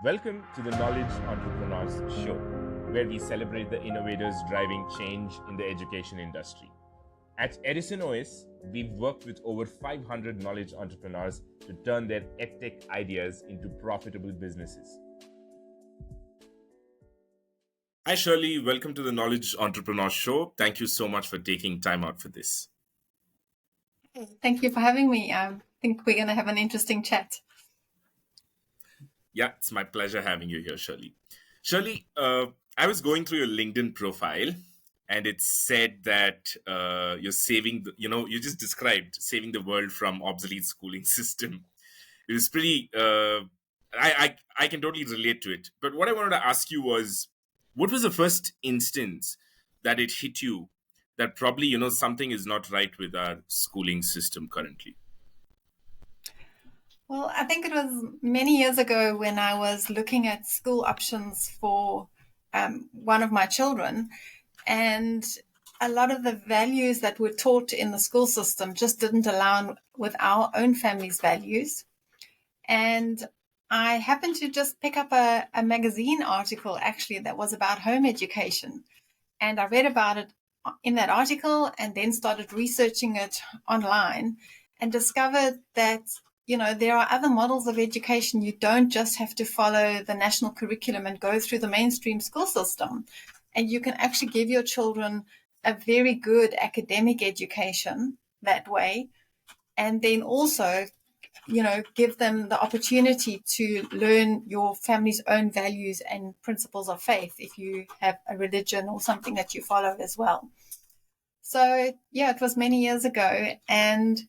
Welcome to the Knowledge Entrepreneurs Show, where we celebrate the innovators driving change in the education industry. At Edison OS, we've worked with over 500 knowledge entrepreneurs to turn their edtech ideas into profitable businesses. Hi, Shirley. Welcome to the Knowledge Entrepreneurs Show. Thank you so much for taking time out for this. Thank you for having me. I think we're going to have an interesting chat. Yeah, it's my pleasure having you here, Shirley. Shirley, I was going through your LinkedIn profile, and it said that you're saving, you just described saving the world from obsolete schooling system. It was pretty, I can totally relate to it. But what I wanted to ask you was, what was the first instance that it hit you that probably, something is not right with our schooling system currently? Well, I think it was many years ago when I was looking at school options for one of my children, and a lot of the values that were taught in the school system just didn't align with our own family's values. And I happened to just pick up a magazine article, actually, that was about home education. And I read about it in that article and then started researching it online and discovered that there are other models of education. You don't just have to follow the national curriculum and go through the mainstream school system. And you can actually give your children a very good academic education that way. And then also, give them the opportunity to learn your family's own values and principles of faith if you have a religion or something that you follow as well. So, yeah, it was many years ago. And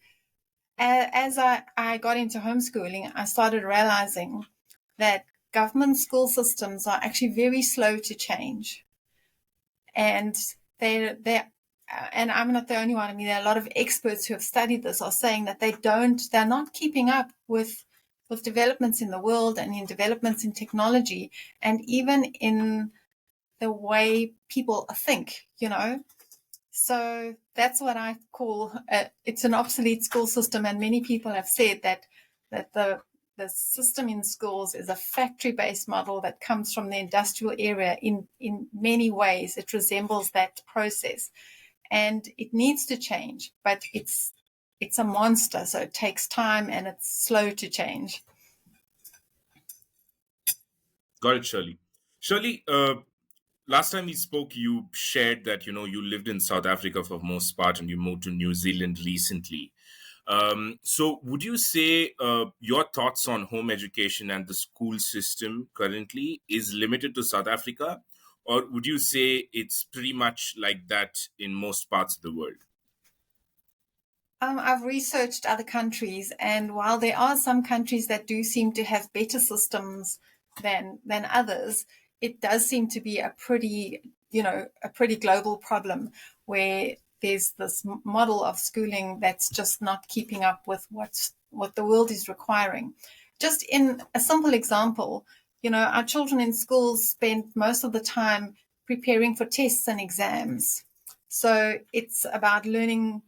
as I got into homeschooling, I started realizing that government school systems are actually very slow to change. And and I'm not the only one. I mean, there are a lot of experts who have studied this are saying that they're not keeping up with developments in the world and in developments in technology and even in the way people think, So that's what I call it's an obsolete school system. And many people have said that the system in schools is a factory-based model that comes from the industrial era in many ways. It resembles that process. And it needs to change, but it's a monster, so it takes time and it's slow to change. Got it, Shirley. Shirley, last time we spoke, you shared that, you lived in South Africa for most part and you moved to New Zealand recently. So would you say your thoughts on home education and the school system currently is limited to South Africa? Or would you say it's pretty much like that in most parts of the world? I've researched other countries, and while there are some countries that do seem to have better systems than others, it does seem to be a pretty global problem where there's this model of schooling that's just not keeping up with what the world is requiring. Just in a simple example, our children in schools spend most of the time preparing for tests and exams. So it's about learning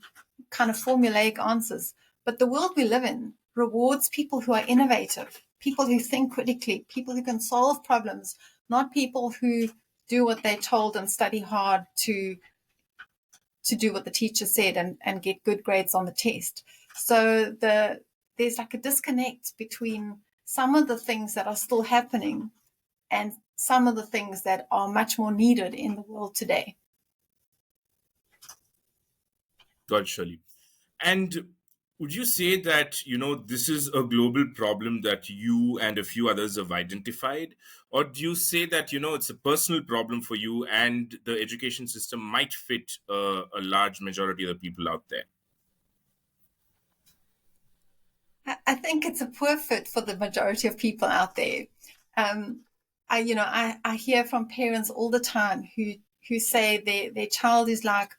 kind of formulaic answers. But the world we live in rewards people who are innovative, people who think critically, people who can solve problems, not people who do what they're told and study hard to do what the teacher said and get good grades on the test. So there's like a disconnect between some of the things that are still happening and some of the things that are much more needed in the world today. Got Shirley. And would you say that, this is a global problem that you and a few others have identified? Or do you say that, it's a personal problem for you and the education system might fit a large majority of the people out there? I think it's a poor fit for the majority of people out there. I hear from parents all the time who say their child is like,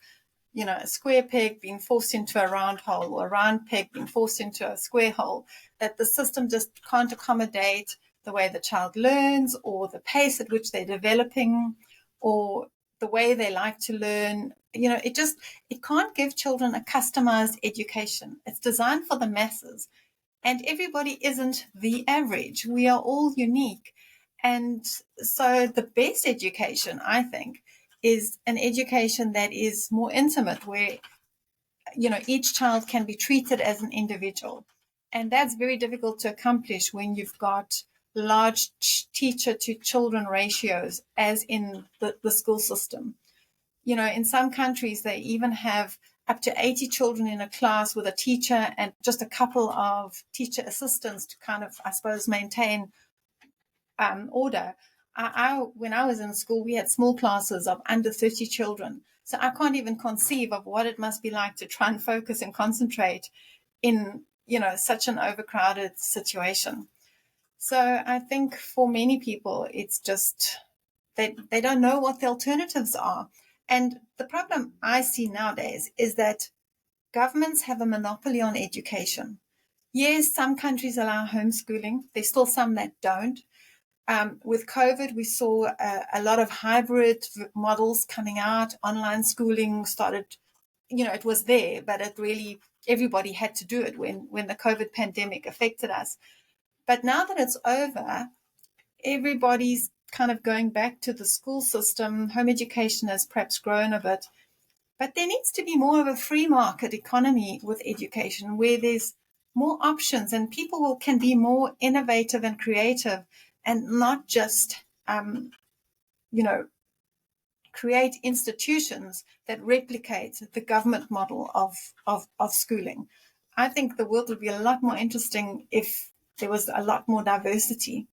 a square peg being forced into a round hole or a round peg being forced into a square hole, that the system just can't accommodate the way the child learns or the pace at which they're developing or the way they like to learn. It can't give children a customized education. It's designed for the masses. And everybody isn't the average. We are all unique. And so the best education, I think, is an education that is more intimate, where, each child can be treated as an individual. And that's very difficult to accomplish when you've got large teacher to children ratios, as in the school system. In some countries, they even have up to 80 children in a class with a teacher and just a couple of teacher assistants to kind of, I suppose, maintain order. When I was in school, we had small classes of under 30 children. So I can't even conceive of what it must be like to try and focus and concentrate in, such an overcrowded situation. So I think for many people, it's just they don't know what the alternatives are. And the problem I see nowadays is that governments have a monopoly on education. Yes, some countries allow homeschooling. There's still some that don't. With COVID, we saw a lot of hybrid models coming out. Online schooling started, it was there, but it really, everybody had to do it when the COVID pandemic affected us. But now that it's over, everybody's kind of going back to the school system. Home education has perhaps grown a bit. But there needs to be more of a free market economy with education, where there's more options and people can be more innovative and creative, and not just, create institutions that replicate the government model of schooling. I think the world would be a lot more interesting if there was a lot more diversity.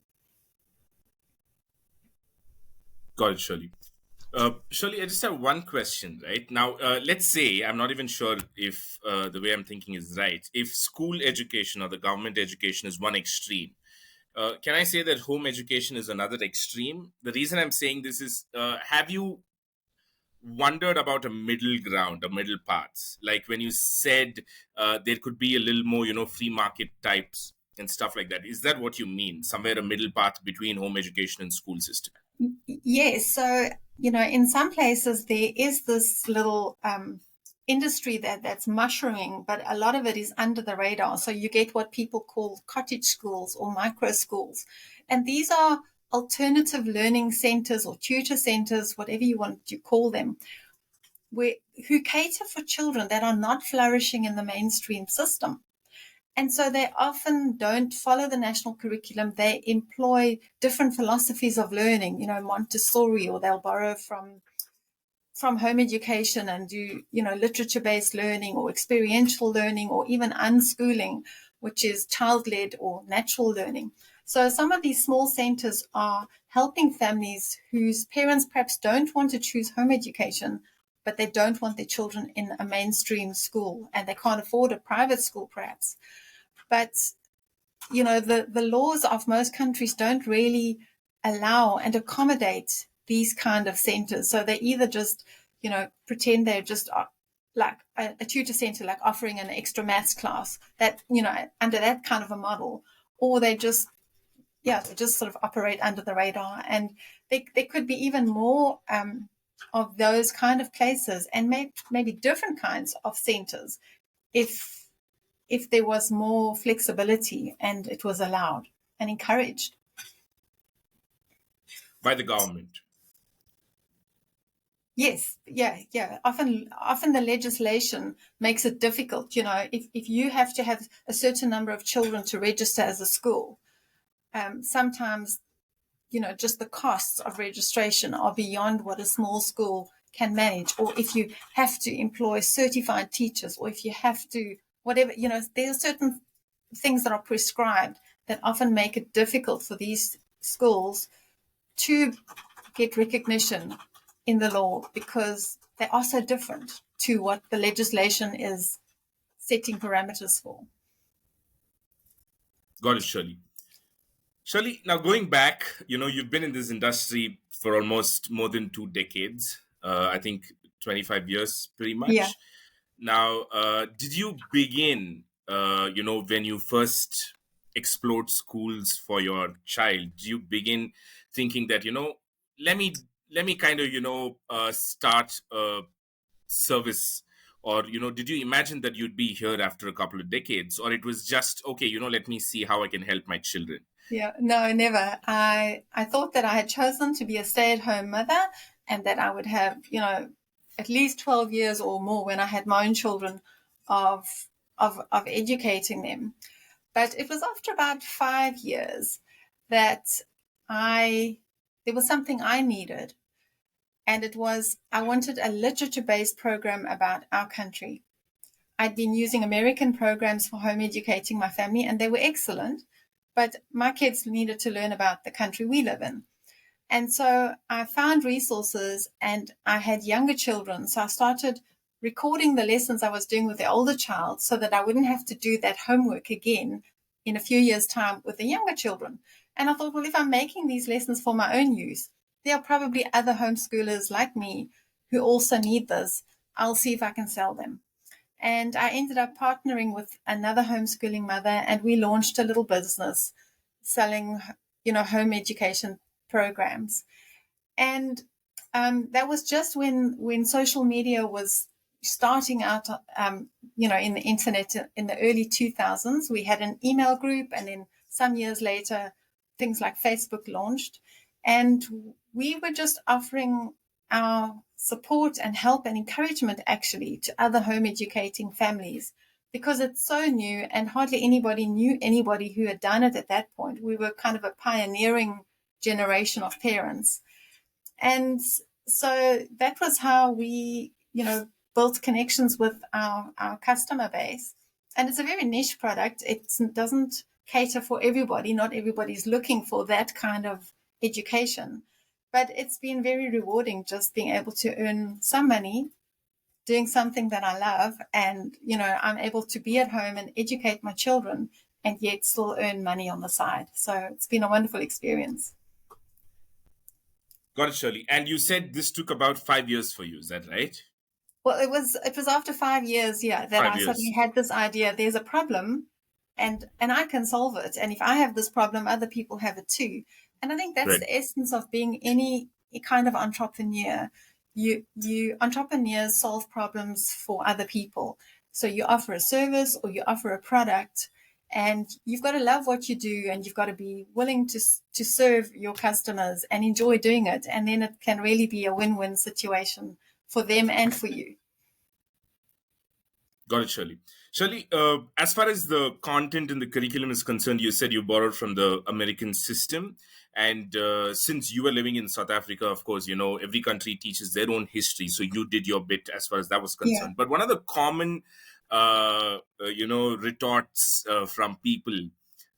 Got it, Shirley. Shirley, I just have one question, right? Now, let's say, I'm not even sure if the way I'm thinking is right. If school education or the government education is one extreme, can I say that home education is another extreme? The reason I'm saying this is, have you wondered about a middle ground, a middle paths? Like when you said there could be a little more, free market types and stuff like that. Is that what you mean? Somewhere a middle path between home education and school system? Yes. So, in some places there is this little industry that's mushrooming, but a lot of it is under the radar. So you get what people call cottage schools or micro schools. And these are alternative learning centers or tutor centers, whatever you want to call them, who cater for children that are not flourishing in the mainstream system. And so they often don't follow the national curriculum. They employ different philosophies of learning, Montessori, or they'll borrow from home education and do, literature-based learning or experiential learning, or even unschooling, which is child-led or natural learning. So some of these small centers are helping families whose parents perhaps don't want to choose home education, but they don't want their children in a mainstream school, and they can't afford a private school perhaps. But, the laws of most countries don't really allow and accommodate these kind of centers. So they either just, pretend they're just like a tutor center, like offering an extra maths class, that, under that kind of a model, or they just sort of operate under the radar. And there could be even more of those kind of places, and maybe different kinds of centers if there was more flexibility and it was allowed and encouraged. By the government? Yes, yeah. Often the legislation makes it difficult. If you have to have a certain number of children to register as a school, sometimes, just the costs of registration are beyond what a small school can manage. Or if you have to employ certified teachers, or if you have to whatever, there are certain things that are prescribed that often make it difficult for these schools to get recognition in the law, because they are so different to what the legislation is setting parameters for. Got it, Shirley. Shirley, now going back, you've been in this industry for almost more than 2 decades. I think 25 years, pretty much. Yeah. Now, did you begin, when you first explored schools for your child, do you begin thinking that, let me kind of, start a service? Or, did you imagine that you'd be here after a couple of decades? Or it was just, okay, let me see how I can help my children? Yeah, no, never. I thought that I had chosen to be a stay-at-home mother and that I would have, at least 12 years or more when I had my own children of of educating them. But it was after about 5 years that I there was something I needed, and it was I wanted a literature-based program about our country. I'd been using American programs for home educating my family, and they were excellent, but my kids needed to learn about the country we live in. And so I found resources, and I had younger children. So I started recording the lessons I was doing with the older child so that I wouldn't have to do that homework again in a few years' time with the younger children. And I thought, well, if I'm making these lessons for my own use, there are probably other homeschoolers like me who also need this. I'll see if I can sell them. And I ended up partnering with another homeschooling mother, and we launched a little business selling, home education programs. And that was just when social media was starting out, in the internet in the early 2000s. We had an email group, and then some years later, things like Facebook launched. And we were just offering our support and help and encouragement actually to other home educating families because it's so new and hardly anybody knew anybody who had done it at that point. We were kind of a pioneering generation of parents. And so that was how we, built connections with our customer base. And it's a very niche product. It doesn't cater for everybody. Not everybody's looking for that kind of education. But it's been very rewarding just being able to earn some money doing something that I love. And, I'm able to be at home and educate my children and yet still earn money on the side. So it's been a wonderful experience. Got it, Shirley. And you said this took about 5 years for you. Is that right? Well, it was after 5 years, yeah, that I 5 years. suddenly had this idea. There's a problem, and I can solve it. And if I have this problem, other people have it too. And I think that's Right. the essence of being any kind of entrepreneur. You entrepreneurs solve problems for other people. So you offer a service or you offer a product, and you've got to love what you do, and you've got to be willing to serve your customers and enjoy doing it. And then it can really be a win-win situation for them and for you. Got it, Shirley. Shirley, as far as the content in the curriculum is concerned, you said you borrowed from the American system. And since you were living in South Africa, of course, every country teaches their own history. So you did your bit as far as that was concerned. Yeah. But one of the common, retorts from people,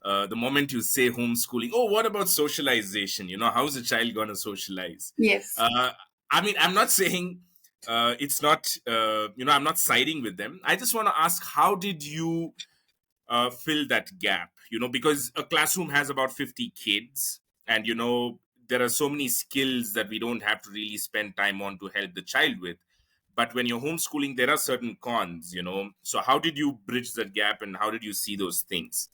the moment you say homeschooling, oh, what about socialization? How's a child going to socialize? Yes. I'm not saying it's not, I'm not siding with them. I just want to ask, how did you fill that gap? Because a classroom has about 50 kids, and, there are so many skills that we don't have to really spend time on to help the child with. But when you're homeschooling, there are certain cons, So how did you bridge that gap, and how did you see those things?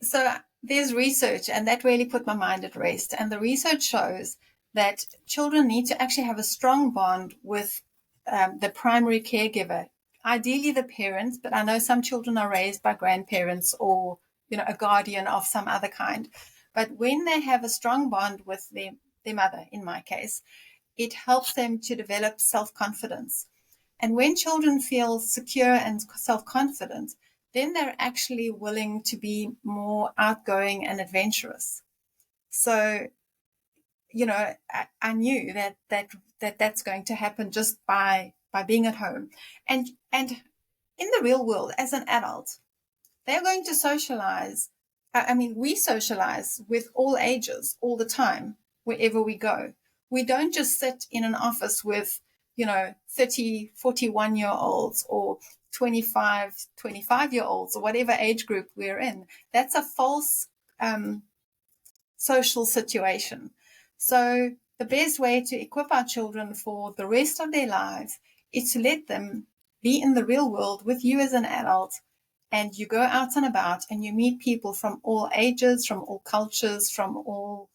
So there's research, and that really put my mind at rest. And the research shows that children need to actually have a strong bond with the primary caregiver, ideally the parents, but I know some children are raised by grandparents or, a guardian of some other kind. But when they have a strong bond with their mother, in my case, it helps them to develop self-confidence. And when children feel secure and self-confident, then they're actually willing to be more outgoing and adventurous. So, I knew that's going to happen just by being at home. And in the real world, as an adult, they're going to socialize. We socialize with all ages all the time, wherever we go. We don't just sit in an office with, 30, 41-year-olds or 25-year-olds or whatever age group we're in. That's a false social situation. So the best way to equip our children for the rest of their lives is to let them be in the real world with you as an adult, and you go out and about and you meet people from all ages, from all cultures, from all,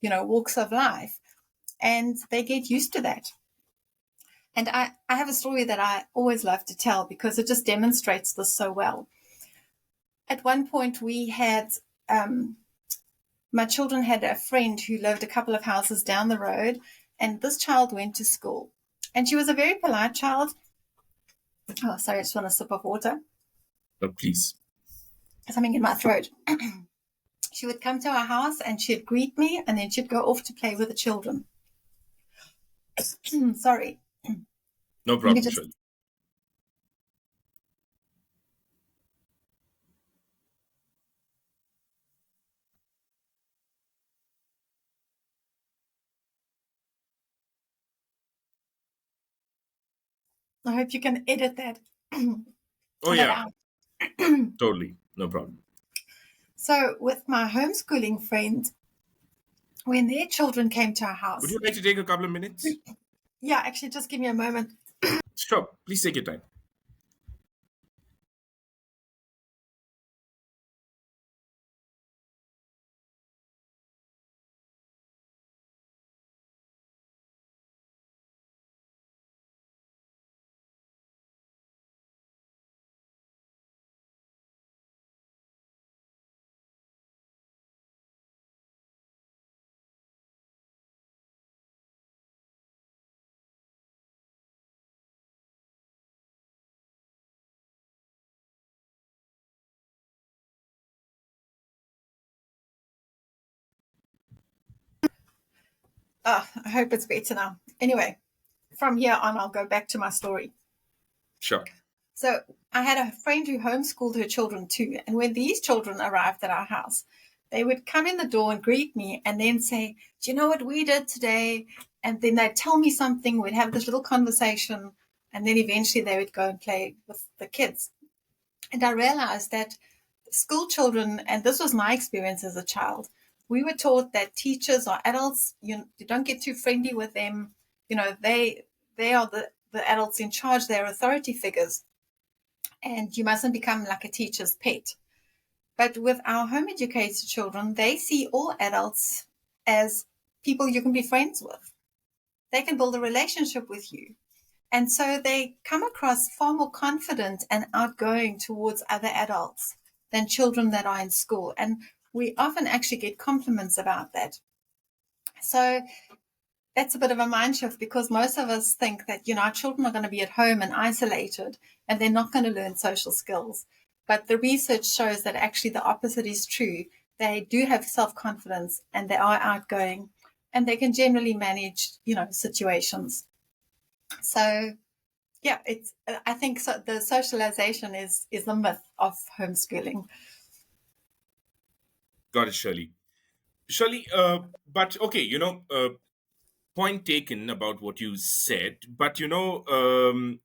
walks of life, and they get used to that. And I have a story that I always love to tell because it just demonstrates this so well. At one point, we had my children had a friend who lived a couple of houses down the road, and this child went to school. And she was a very polite child. Oh, sorry, I just want a sip of water. Oh, please. Something in my throat. She would come to our house and she'd greet me, and then she'd go off to play with the children. Sorry. No Let me problem, just. Shirley. I hope you can edit that. Oh, that yeah, out. totally. No problem. So, with my homeschooling friends, when their children came to our Would house, you like to take a couple of minutes? yeah, actually, just give me a moment. Sure. Please take your time. Oh, I hope it's better now. Anyway, from here on, I'll go back to my story. Sure. So, I had a friend who homeschooled her children too. And when these children arrived at our house, they would come in the door and greet me and then say, "Do you know what we did today?" And then they'd tell me something. We'd have this little conversation. And then eventually they would go and play with the kids. And I realized that school children, and this was my experience as a child, we were taught that teachers or adults, you don't get too friendly with them. They are the adults in charge. They're authority figures, and you mustn't become like a teacher's pet. But with our home educated children, they see all adults as people you can be friends with. They can build a relationship with you. And so they come across far more confident and outgoing towards other adults than children that are in school. And we often actually get compliments about that. So that's a bit of a mind shift, because most of us think that, our children are going to be at home and isolated and they're not going to learn social skills. But the research shows that actually the opposite is true. They do have self-confidence and they are outgoing and they can generally manage, situations. So yeah, I think so. The socialization is the myth of homeschooling. Got it, Shirley. Shirley, but okay, point taken about what you said, but I'm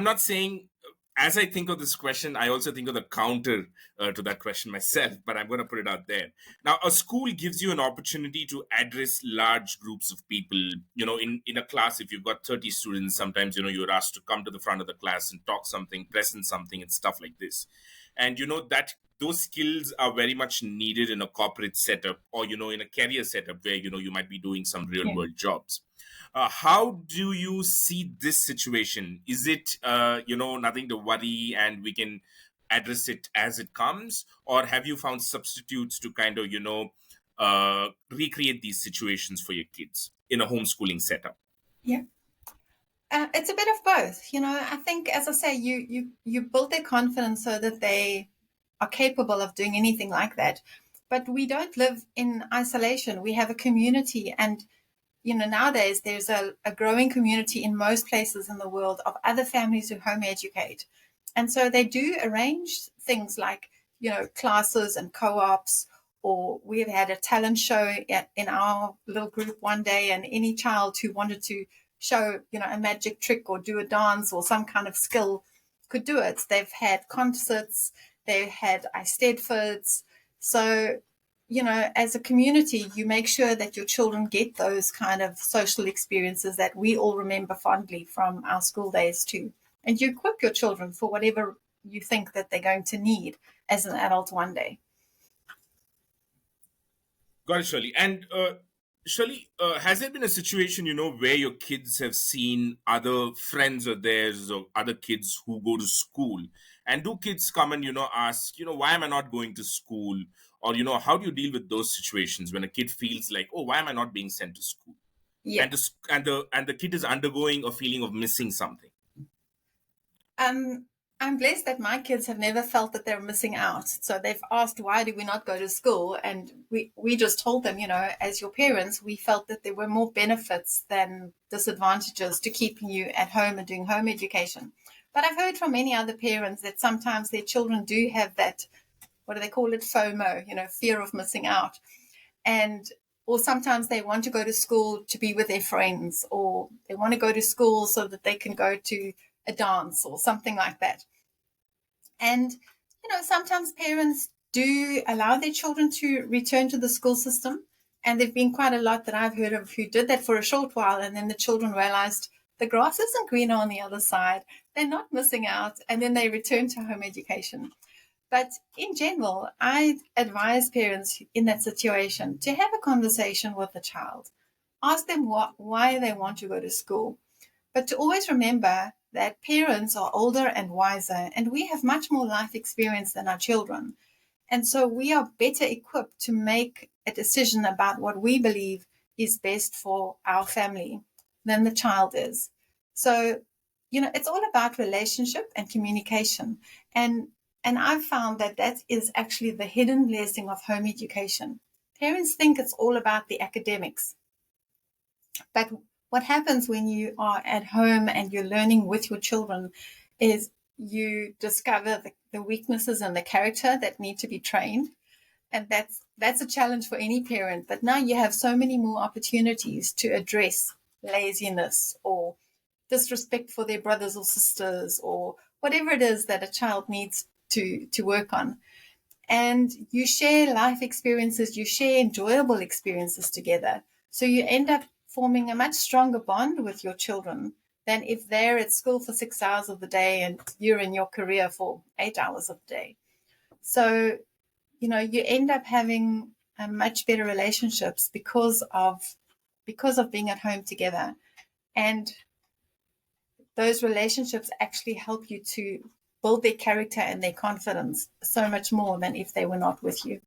not saying, as I think of this question, I also think of the counter to that question myself, but I'm going to put it out there. Now, a school gives you an opportunity to address large groups of people. In a class, if you've got 30 students, sometimes you're asked to come to the front of the class and talk something, present something, and stuff like this. And that those skills are very much needed in a corporate setup, or in a career setup where you might be doing some real Yeah. world jobs. How do you see this situation? Is it nothing to worry and we can address it as it comes, or have you found substitutes to kind of recreate these situations for your kids in a homeschooling setup? Yeah. It's a bit of both. I think, as I say, you build their confidence so that they are capable of doing anything like that. But we don't live in isolation. We have a community, and nowadays there's a growing community in most places in the world of other families who home educate. And so they do arrange things like, classes and co-ops, or we've had a talent show in our little group one day, and any child who wanted to show, a magic trick or do a dance or some kind of skill could do it. They've had concerts, they've had Eisteddfods. So as a community, you make sure that your children get those kind of social experiences that we all remember fondly from our school days too. And you equip your children for whatever you think that they're going to need as an adult one day. Got it, Shirley. And Shirley, has there been a situation, where your kids have seen other friends of theirs or other kids who go to school? And do kids come and, ask, why am I not going to school? Or, how do you deal with those situations when a kid feels like, oh, why am I not being sent to school? Yeah. And the kid is undergoing a feeling of missing something. I'm blessed that my kids have never felt that they're missing out. So they've asked, why do we not go to school? And we just told them, as your parents, we felt that there were more benefits than disadvantages to keeping you at home and doing home education. But I've heard from many other parents that sometimes their children do have that, what do they call it, FOMO, fear of missing out. Or sometimes they want to go to school to be with their friends, or they want to go to school so that they can go to a dance or something like that. And, sometimes parents do allow their children to return to the school system. And there've been quite a lot that I've heard of who did that for a short while. And then the children realized the grass isn't greener on the other side. They're not missing out. And then they return to home education. But in general, I advise parents in that situation to have a conversation with the child. Ask them why they want to go to school. But to always remember that parents are older and wiser, and we have much more life experience than our children. And so we are better equipped to make a decision about what we believe is best for our family than the child is. So, it's all about relationship and communication. And I've found that is actually the hidden blessing of home education. Parents think it's all about the academics. But what happens when you are at home and you're learning with your children is you discover the weaknesses in the character that need to be trained. And that's a challenge for any parent. But now you have so many more opportunities to address laziness or disrespect for their brothers or sisters or whatever it is that a child needs to work on. And you share life experiences, you share enjoyable experiences together. So you end up forming a much stronger bond with your children than if they're at school for 6 hours of the day and you're in your career for 8 hours of the day. So, you end up having much better relationships because of being at home together. And those relationships actually help you to build their character and their confidence so much more than if they were not with you.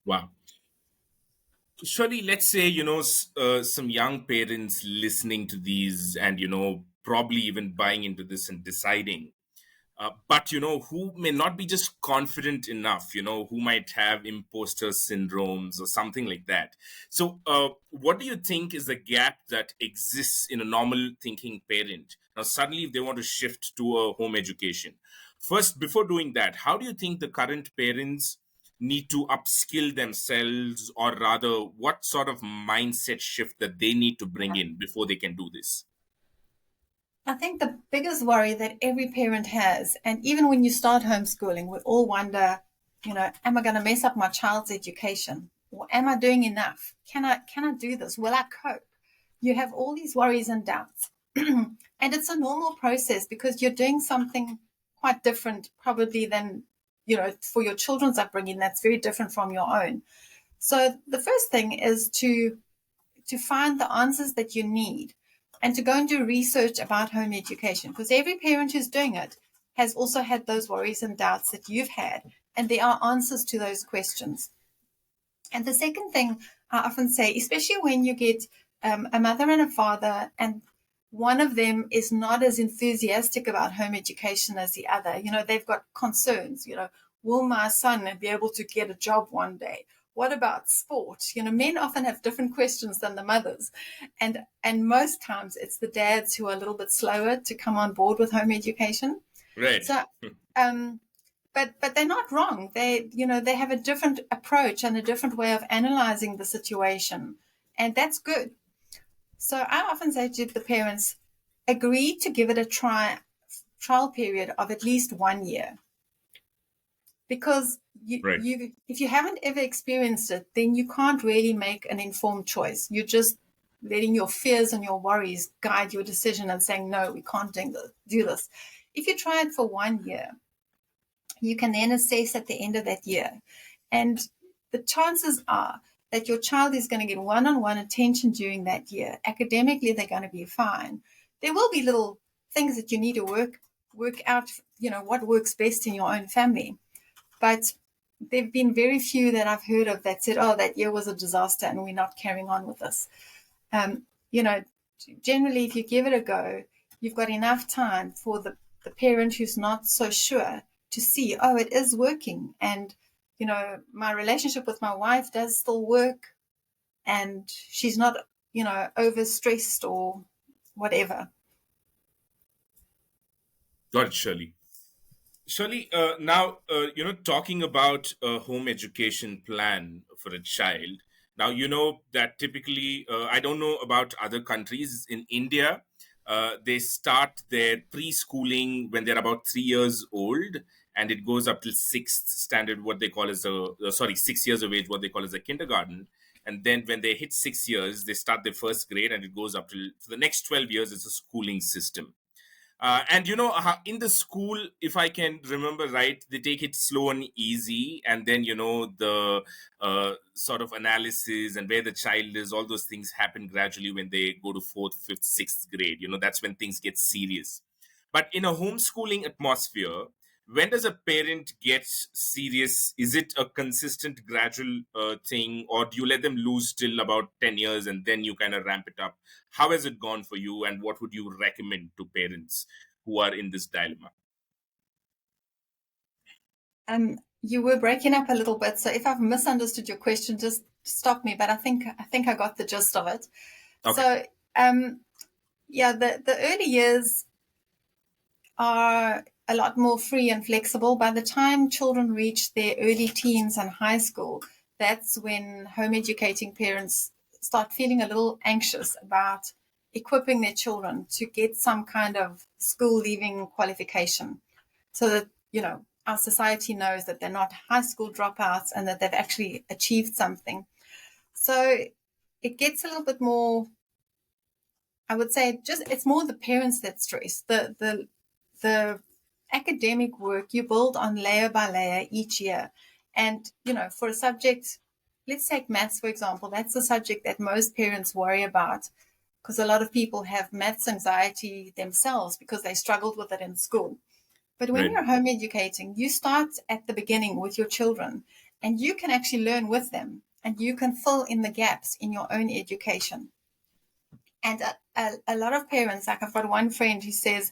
Wow. Surely, let's say, some young parents listening to these and, probably even buying into this and deciding. But, who may not be just confident enough, who might have imposter syndromes or something like that. So what do you think is the gap that exists in a normal thinking parent? Now, suddenly, if they want to shift to a home education. First, before doing that, how do you think the current parents need to upskill themselves, or rather, what sort of mindset shift that they need to bring in before they can do this? I think the biggest worry that every parent has, and even when you start homeschooling, we all wonder, am I going to mess up my child's education? Or am I doing enough? Can I do this? Will I cope? You have all these worries and doubts. And it's a normal process because you're doing something quite different probably than, for your children's upbringing that's very different from your own. So the first thing is to find the answers that you need and to go and do research about home education, because every parent who's doing it has also had those worries and doubts that you've had, and there are answers to those questions. And the second thing I often say, especially when you get a mother and a father, and one of them is not as enthusiastic about home education as the other, they've got concerns, will my son be able to get a job one day? What about sport? Men often have different questions than the mothers. And most times it's the dads who are a little bit slower to come on board with home education. Right. So, but they're not wrong. They have a different approach and a different way of analyzing the situation. And that's good. So I often say to the parents, agree to give it a trial period of at least 1 year. Because if you haven't ever experienced it, then you can't really make an informed choice. You're just letting your fears and your worries guide your decision and saying, no, we can't do this. If you try it for 1 year, you can then assess at the end of that year. And the chances are that your child is going to get one-on-one attention during that year. Academically, they're going to be fine. There will be little things that you need to work out, what works best in your own family. But there have been very few that I've heard of that said, oh, that year was a disaster and we're not carrying on with this. You know, generally, if you give it a go, you've got enough time for the parent who's not so sure to see, oh, it is working. And, you know, my relationship with my wife does still work, and she's not, you know, overstressed or whatever. Got it, Shirley. Shirley, now, talking about a home education plan for a child. Now, you know that typically, I don't know about other countries. In India, they start their preschooling when they're about 3 years old, and it goes up till sixth standard, what they call as 6 years of age, what they call as a kindergarten. And then when they hit 6 years, they start their first grade, and it goes up till for the next 12 years. It's a schooling system. And you know, in the school, if I can remember right, they take it slow and easy, and then you know the sort of analysis and where the child is, all those things happen gradually when they go to fourth, fifth, sixth grade. You know, that's when things get serious. But in a homeschooling atmosphere, when does a parent get serious? Is it a consistent, gradual thing, or do you let them lose till about 10 years and then you kind of ramp it up? How has it gone for you, and what would you recommend to parents who are in this dilemma? You were breaking up a little bit, so if I've misunderstood your question, just stop me. But I think I got the gist of it. Okay. So, yeah, the early years are a lot more free and flexible. By the time children reach their early teens and high school, that's when home educating parents start feeling a little anxious about equipping their children to get some kind of school leaving qualification, so that, you know, our society knows that they're not high school dropouts and that they've actually achieved something. So it gets a little bit more, I would say, just it's more the parents that stress. The academic work you build on layer by layer each year. And, you know, for a subject, let's take maths, for example, that's a subject that most parents worry about, because a lot of people have maths anxiety themselves because they struggled with it in school. But when Right. you're home educating, you start at the beginning with your children, and you can actually learn with them, and you can fill in the gaps in your own education. And a lot of parents, like I've got one friend who says,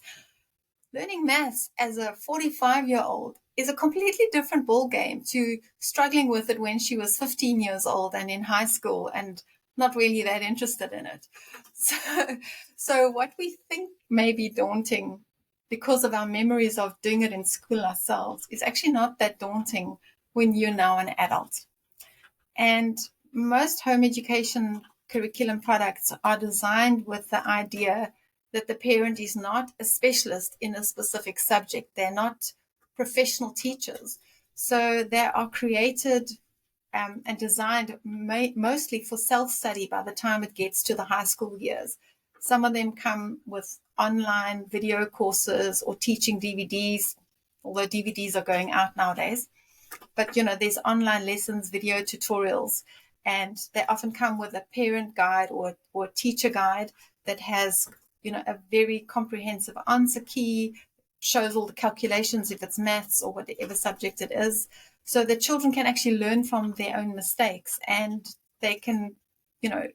learning maths as a 45-year-old is a completely different ball game to struggling with it when she was 15 years old and in high school and not really that interested in it. So what we think may be daunting because of our memories of doing it in school ourselves is actually not that daunting when you're now an adult. And most home education curriculum products are designed with the idea that the parent is not a specialist in a specific subject. They're not professional teachers. So they are created and designed mostly for self-study by the time it gets to the high school years. Some of them come with online video courses or teaching DVDs, although DVDs are going out nowadays. But, you know, there's online lessons, video tutorials, and they often come with a parent guide or a teacher guide that has, you know, a very comprehensive answer key, shows all the calculations if it's maths or whatever subject it is, so that children can actually learn from their own mistakes, and they can, you know,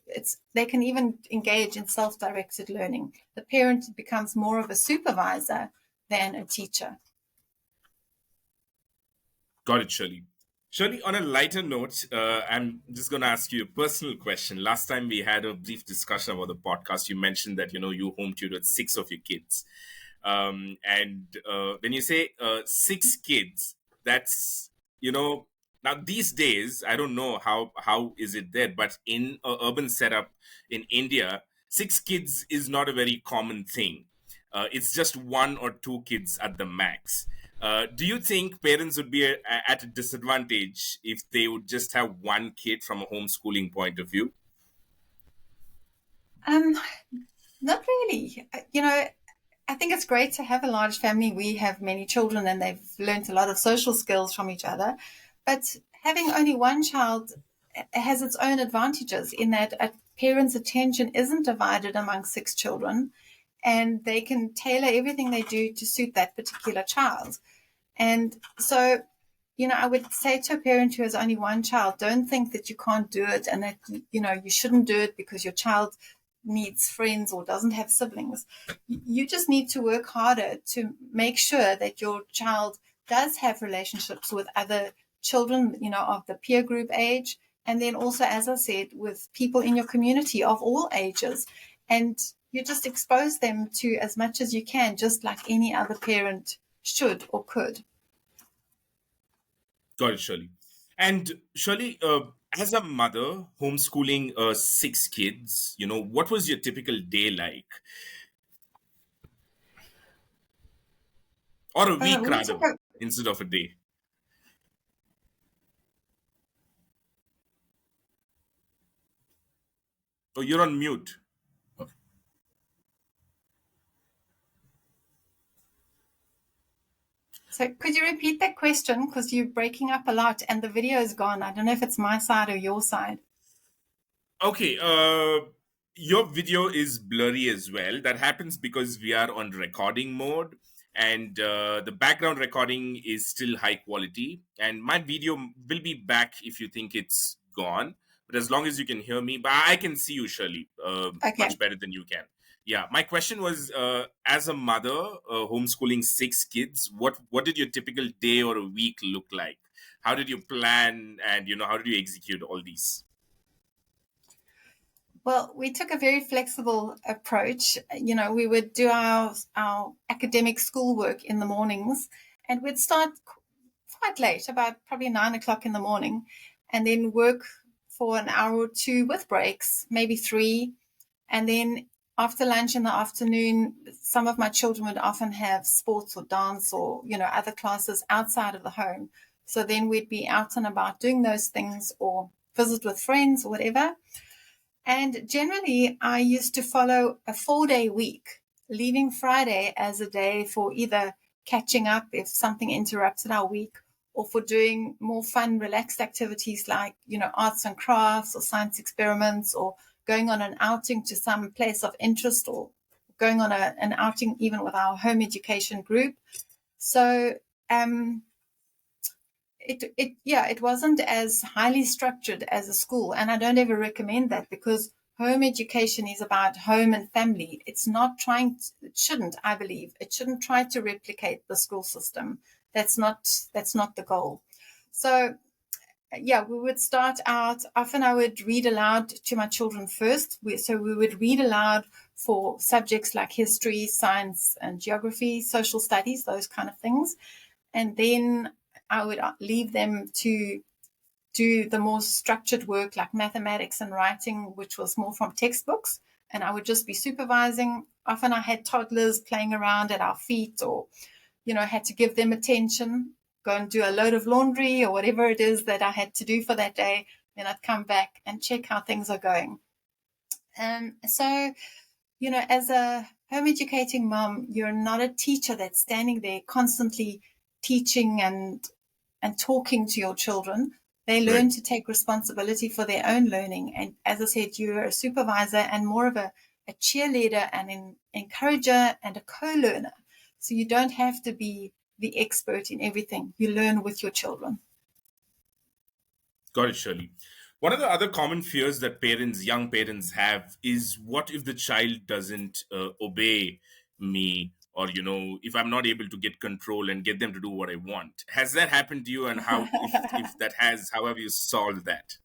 they can even engage in self-directed learning. The parent becomes more of a supervisor than a teacher. Got it, Shirley. Shirley, on a lighter note, I'm just going to ask you a personal question. Last time we had a brief discussion about the podcast, you mentioned that, you know, you home tutored 6 of your kids. And when you say 6 kids, that's, you know, now these days, I don't know how is it there, but in an urban setup in India, 6 kids is not a very common thing. It's just 1 or 2 kids at the max. Do you think parents would be at a disadvantage if they would just have 1 kid from a homeschooling point of view? Not really. You know, I think it's great to have a large family. We have many children and they've learned a lot of social skills from each other. But having only one child has its own advantages in that a parent's attention isn't divided among 6 children, and they can tailor everything they do to suit that particular child. And so, I would say to a parent who has only one child, don't think that you can't do it and that, you shouldn't do it because your child needs friends or doesn't have siblings. You just need to work harder to make sure that your child does have relationships with other children, of the peer group age. And then also, as I said, with people in your community of all ages. And you just expose them to as much as you can, just like any other parent should or could. Got it, Shirley. And Shirley, as a mother homeschooling 6 kids, what was your typical day like? Or a week, We took rather, a instead of a day? Oh, you're on mute. So could you repeat that question? Because you're breaking up a lot and the video is gone. I don't know if it's my side or your side. Okay, your video is blurry as well. That happens because we are on recording mode, and the background recording is still high quality. And my video will be back if you think it's gone. But as long as you can hear me, but I can see you, Shirley, Okay. much better than you can. Yeah, my question was, as a mother homeschooling 6 kids, what did your typical day or a week look like? How did you plan, and how did you execute all these? Well, we took a very flexible approach. We would do our academic schoolwork in the mornings, and we'd start quite late, about probably 9 o'clock in the morning, and then work for an hour or two with breaks, maybe three. And then after lunch in the afternoon, some of my children would often have sports or dance or, other classes outside of the home. So then we'd be out and about doing those things or visit with friends or whatever. And generally, I used to follow a 4-day week, leaving Friday as a day for either catching up if something interrupted our week, or for doing more fun, relaxed activities like, arts and crafts or science experiments, or going on an outing to some place of interest, or going on an outing even with our home education group. So it wasn't as highly structured as a school, and I don't ever recommend that, because home education is about home and family. It's not it shouldn't, I believe, it shouldn't try to replicate the school system. That's not the goal. So yeah, we would start out, often I would read aloud to my children first. So we would read aloud for subjects like history, science and geography, social studies, those kind of things. And then I would leave them to do the more structured work like mathematics and writing, which was more from textbooks. And I would just be supervising. Often I had toddlers playing around at our feet, or, had to give them attention, go and do a load of laundry or whatever it is that I had to do for that day. Then I'd come back and check how things are going. So, as a home educating mom, you're not a teacher that's standing there constantly teaching and talking to your children. They learn Right. to take responsibility for their own learning. And as I said, you're a supervisor and more of a cheerleader and an encourager and a co-learner. So you don't have to be the expert in everything. You learn with your children. Got it, Shirley. One of the other common fears that young parents have is, what if the child doesn't obey me, or, if I'm not able to get control and get them to do what I want? Has that happened to you? And how, if that has, how have you solved that?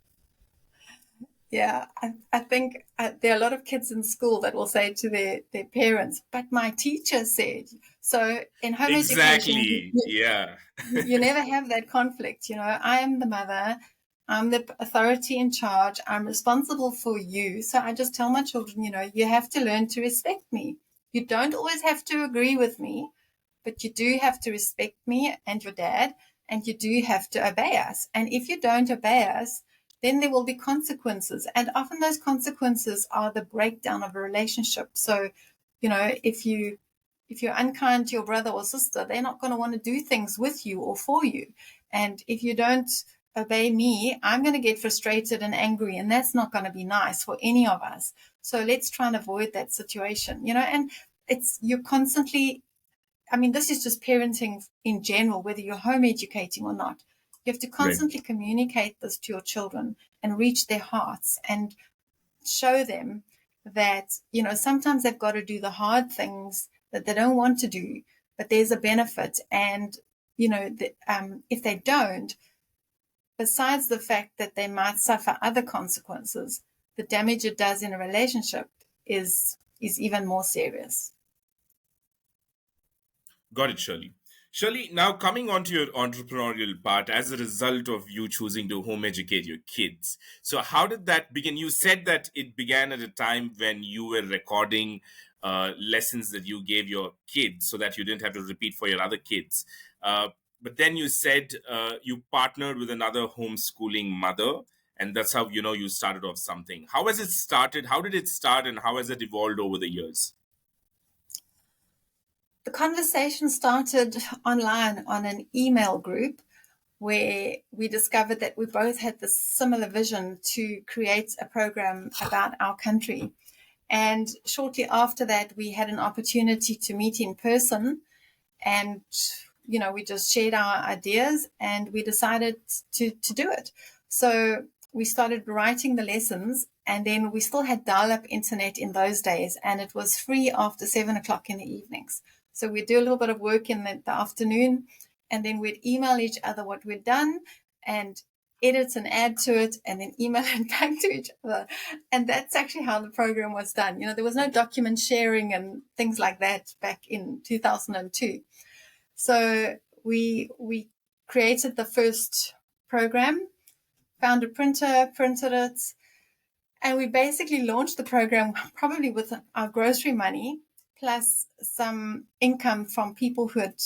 Yeah, I think there are a lot of kids in school that will say to their parents, but my teacher said. So in home education, Exactly. Yeah. you never have that conflict. I am the mother, I'm the authority in charge, I'm responsible for you. So I just tell my children, you have to learn to respect me. You don't always have to agree with me, but you do have to respect me and your dad, and you do have to obey us. And if you don't obey us, then there will be consequences. And often those consequences are the breakdown of a relationship. So, if you're unkind to your brother or sister, they're not going to want to do things with you or for you. And if you don't obey me, I'm going to get frustrated and angry, and that's not going to be nice for any of us. So let's try and avoid that situation, and you're constantly, I mean, this is just parenting in general, whether you're home educating or not. You have to Right. constantly communicate this to your children and reach their hearts and show them that, sometimes they've got to do the hard things that they don't want to do, but there's a benefit. And, if they don't, besides the fact that they might suffer other consequences, the damage it does in a relationship is even more serious. Got it, Shirley. Shirley, now coming on to your entrepreneurial part, as a result of you choosing to home educate your kids. So, how did that begin? You said that it began at a time when you were recording lessons that you gave your kids so that you didn't have to repeat for your other kids. But then you said you partnered with another homeschooling mother, and that's how you started off something. How has it started? How did it start, and how has it evolved over the years? The conversation started online on an email group where we discovered that we both had this similar vision to create a program about our country. And shortly after that, we had an opportunity to meet in person, and we just shared our ideas and we decided to do it. So we started writing the lessons, and then we still had dial-up internet in those days, and it was free after 7:00 in the evenings. So we'd do a little bit of work in the afternoon, and then we'd email each other what we'd done and edit and add to it, and then email it back to each other. And that's actually how the program was done. There was no document sharing and things like that back in 2002. So we created the first program, found a printer, printed it, and we basically launched the program probably with our grocery money plus some income from people who had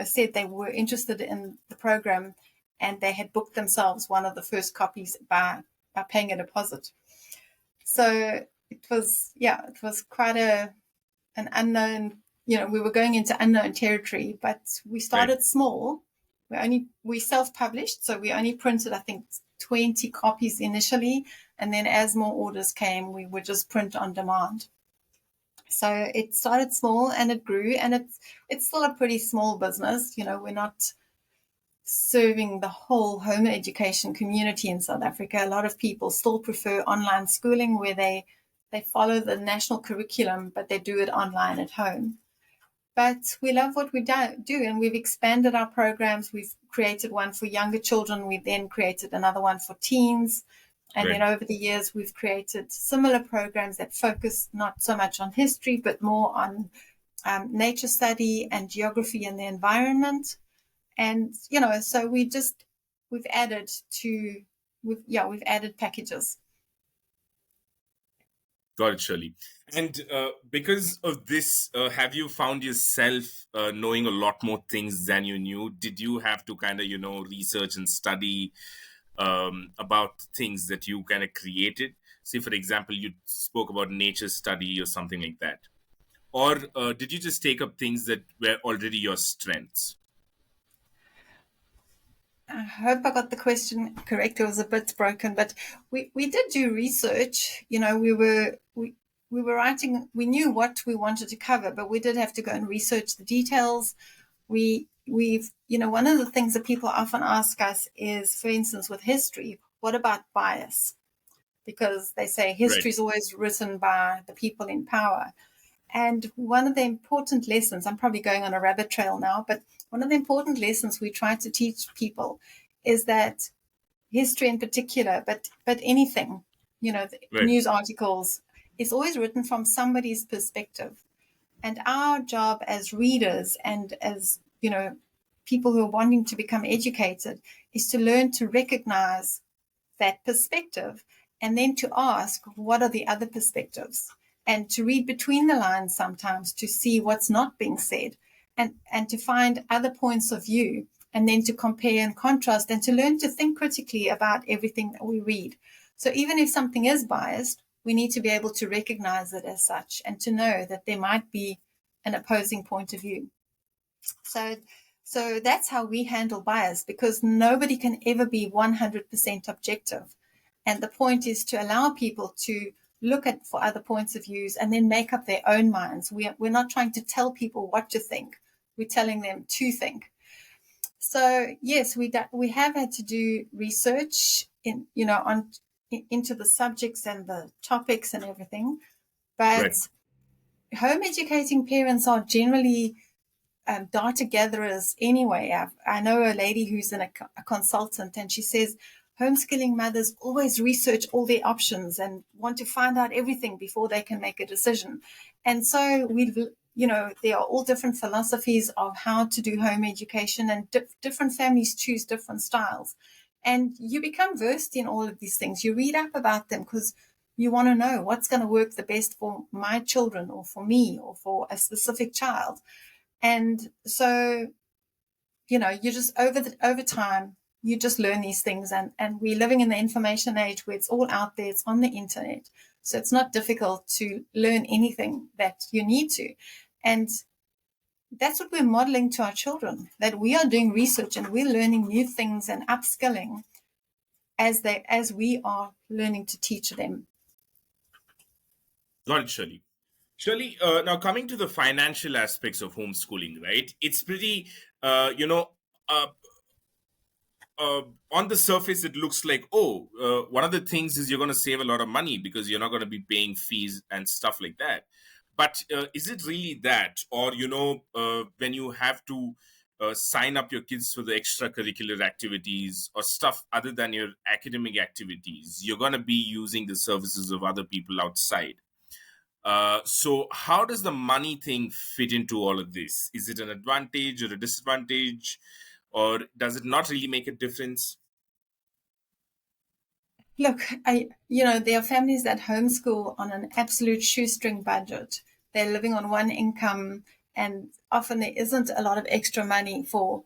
said they were interested in the program, and they had booked themselves one of the first copies by paying a deposit. So it was quite an unknown, we were going into unknown territory, but we started small. We self-published, so we only printed, I think, 20 copies initially, and then as more orders came, we would just print on demand. So it started small and it grew, and it's still a pretty small business. We're not serving the whole home education community in South Africa. A lot of people still prefer online schooling where they follow the national curriculum, but they do it online at home. But we love what we do, and we've expanded our programs. We've created one for younger children. We then created another one for teens. And then over the years, we've created similar programs that focus not so much on history, but more on nature study and geography and the environment. And, so we've added packages. Got it, Shirley. And because of this, have you found yourself knowing a lot more things than you knew? Did you have to kind of, research and study about things that you kind of created? Say, for example, you spoke about nature study or something like that. Or did you just take up things that were already your strengths? I hope I got the question correct. It was a bit broken, but we did do research. We were writing. We knew what we wanted to cover, but we did have to go and research the details. We've one of the things that people often ask us is, for instance, with history, what about bias? Because they say history is always written by the people in power. And one of the important lessons, I'm probably going on a rabbit trail now, but one of the important lessons we try to teach people is that history in particular, but anything, news articles, is always written from somebody's perspective. And our job as readers and as, people who are wanting to become educated is to learn to recognize that perspective and then to ask, what are the other perspectives? And to read between the lines sometimes to see what's not being said and to find other points of view and then to compare and contrast and to learn to think critically about everything that we read. So even if something is biased, we need to be able to recognize it as such and to know that there might be an opposing point of view. So that's how we handle bias, because nobody can ever be 100% objective. And the point is to allow people to look for other points of views and then make up their own minds. We're not trying to tell people what to think. We're telling them to think. So yes, we have had to do research into the subjects and the topics and everything, but Right. home educating parents are generally data gatherers anyway. I know a lady who's a consultant, and she says homeschooling mothers always research all their options and want to find out everything before they can make a decision. And so there are all different philosophies of how to do home education, and different families choose different styles. And you become versed in all of these things. You read up about them because you want to know what's going to work the best for my children or for me or for a specific child. And so, you just over time, you just learn these things, and we're living in the information age where it's all out there, it's on the internet. So it's not difficult to learn anything that you need to. And that's what we're modeling to our children, that we are doing research and we're learning new things and upskilling as we are learning to teach them. Got it, Shirley. Shirley, now coming to the financial aspects of homeschooling, right? It's pretty, uh, you know, uh, on the surface, it looks like, one of the things is you're going to save a lot of money because you're not going to be paying fees and stuff like that. But is it really that? Or, when you have to sign up your kids for the extracurricular activities or stuff other than your academic activities, you're going to be using the services of other people outside. So how does the money thing fit into all of this? Is it an advantage or a disadvantage, or does it not really make a difference? Look, there are families that homeschool on an absolute shoestring budget. They're living on one income, and often there isn't a lot of extra money for,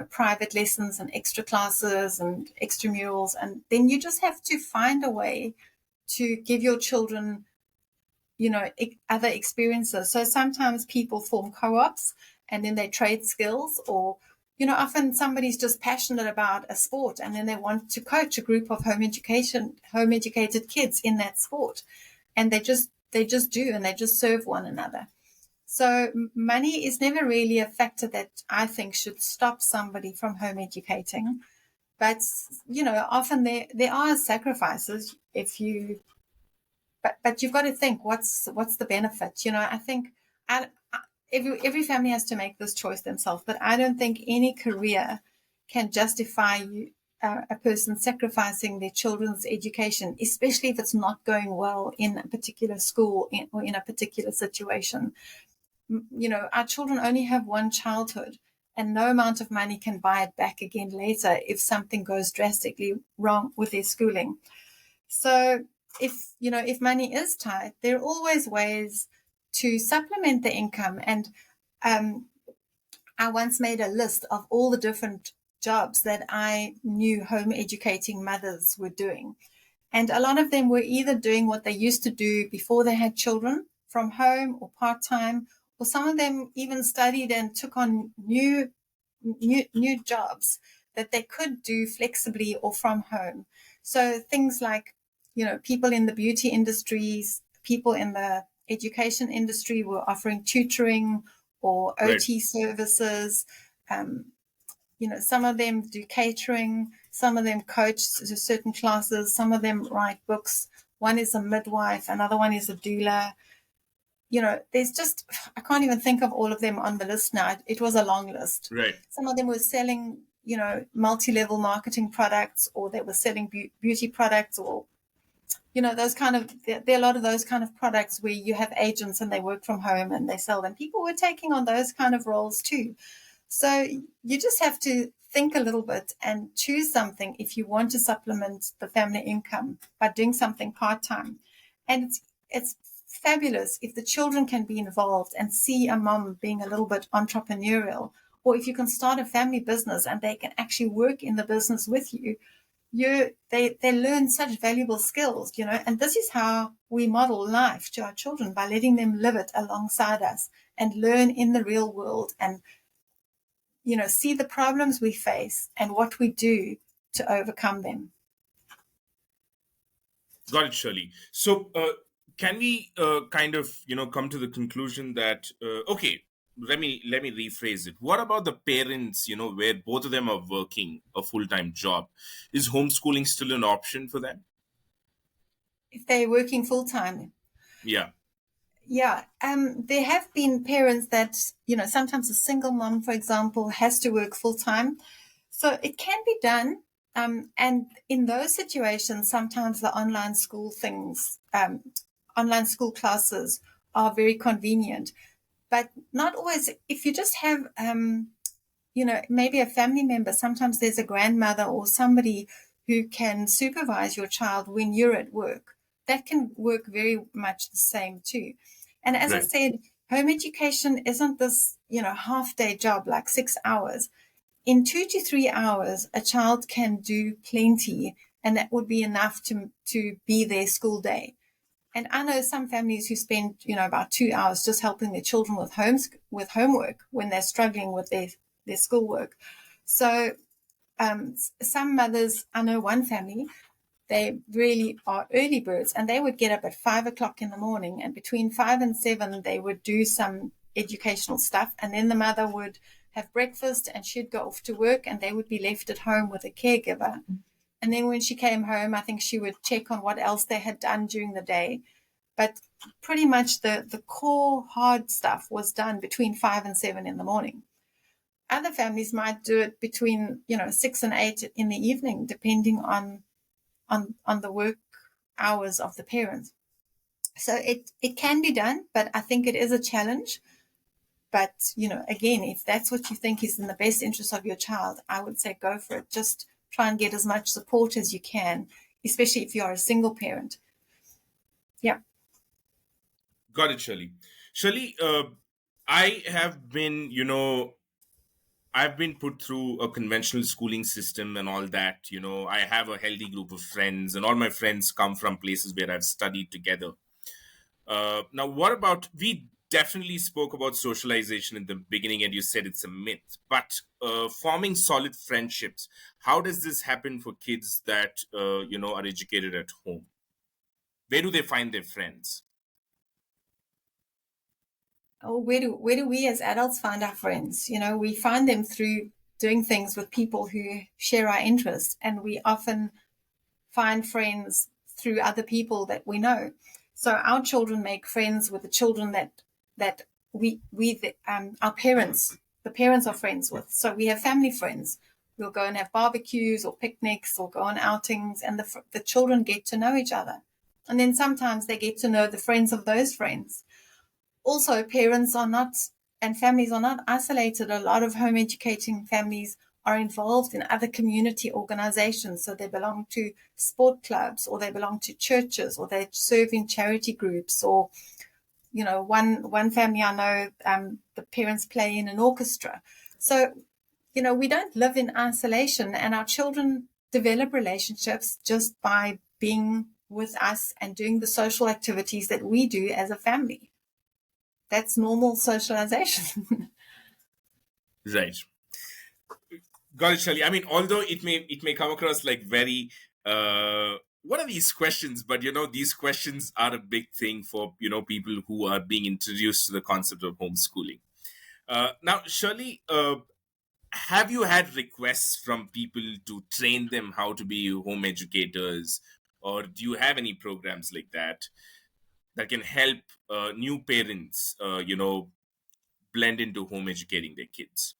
private lessons and extra classes and extramurals. And then you just have to find a way to give your children, other experiences. So sometimes people form co-ops and then they trade skills, or often somebody's just passionate about a sport and then they want to coach a group of home educated kids in that sport, and they just do, and they just serve one another. So money is never really a factor that I think should stop somebody from home educating. But often there are sacrifices if you but you've got to think what's the benefit. I think every family has to make this choice themselves, but I don't think any career can justify a person sacrificing their children's education, especially if it's not going well in a particular school or in a particular situation. Our children only have one childhood, and no amount of money can buy it back again later if something goes drastically wrong with their schooling. So if money is tight, there are always ways to supplement the income. And I once made a list of all the different jobs that I knew home educating mothers were doing. And a lot of them were either doing what they used to do before they had children from home or part time, or some of them even studied and took on new jobs that they could do flexibly or from home. So things like, people in the beauty industries, people in the education industry were offering tutoring or Right. OT services. Um, some of them do catering, some of them coach certain classes, some of them write books. One is a midwife, another one is a doula. There's just, I can't even think of all of them on the list now. It was a long list. Right. Some of them were selling, multi-level marketing products, or they were selling beauty products, or, those kind of, there are a lot of those kind of products where you have agents and they work from home and they sell them. People were taking on those kind of roles too. So you just have to think a little bit and choose something if you want to supplement the family income by doing something part-time. And it's fabulous if the children can be involved and see a mom being a little bit entrepreneurial, or if you can start a family business and they can actually work in the business with you. They learn such valuable skills, and this is how we model life to our children, by letting them live it alongside us and learn in the real world, and see the problems we face and what we do to overcome them. Got it, Shirley. So, can we kind of, come to the conclusion that, okay, let me rephrase it. What about the parents, where both of them are working a full-time job? Is homeschooling still an option for them? If they're working full time. Yeah. Yeah, there have been parents that, sometimes a single mom, for example, has to work full time. So it can be done. And in those situations, sometimes the online school classes are very convenient, but not always. If you just have, maybe a family member, sometimes there's a grandmother or somebody who can supervise your child when you're at work. That can work very much the same too. And as I Right. said, home education isn't this, half day job like 6 hours. In 2 to 3 hours, a child can do plenty, and that would be enough to be their school day. And I know some families who spend, about 2 hours just helping their children with homework when they're struggling with their schoolwork. So some mothers, I know one family, they really are early birds, and they would get up at 5 o'clock in the morning, and between 5 and 7 they would do some educational stuff, and then the mother would have breakfast and she'd go off to work, and they would be left at home with a caregiver. And then when she came home, I think she would check on what else they had done during the day. But pretty much the core hard stuff was done between 5 and 7 in the morning. Other families might do it between 6 and 8 in the evening, depending on the work hours of the parents. So it can be done, but I think it is a challenge. But again, if that's what you think is in the best interest of your child, I would say go for it. Just try and get as much support as you can, especially if you are a single parent. Yeah. Got it, Shirley. Shirley, I have been, I've been put through a conventional schooling system and all that. I have a healthy group of friends, and all my friends come from places where I've studied together. Now, what about, we definitely spoke about socialization in the beginning, and you said it's a myth, but forming solid friendships, how does this happen for kids that, are educated at home? Where do they find their friends? Oh, where do we as adults find our friends? We find them through doing things with people who share our interests, and we often find friends through other people that we know. So our children make friends with the children that our parents, the parents are friends with. So we have family friends. We'll go and have barbecues or picnics or go on outings, and the children get to know each other. And then sometimes they get to know the friends of those friends. Also, parents are not, and families are not isolated. A lot of home educating families are involved in other community organizations. So they belong to sport clubs, or they belong to churches, or they serve in charity groups, or, one family I know, the parents play in an orchestra. So, we don't live in isolation, and our children develop relationships just by being with us and doing the social activities that we do as a family. That's normal socialization. Right. Got it, Shirley. I mean, although it may come across like very what are these questions? But these questions are a big thing for people who are being introduced to the concept of homeschooling. Now, Shirley, have you had requests from people to train them how to be home educators, or do you have any programs like that can help new parents, blend into home educating their kids?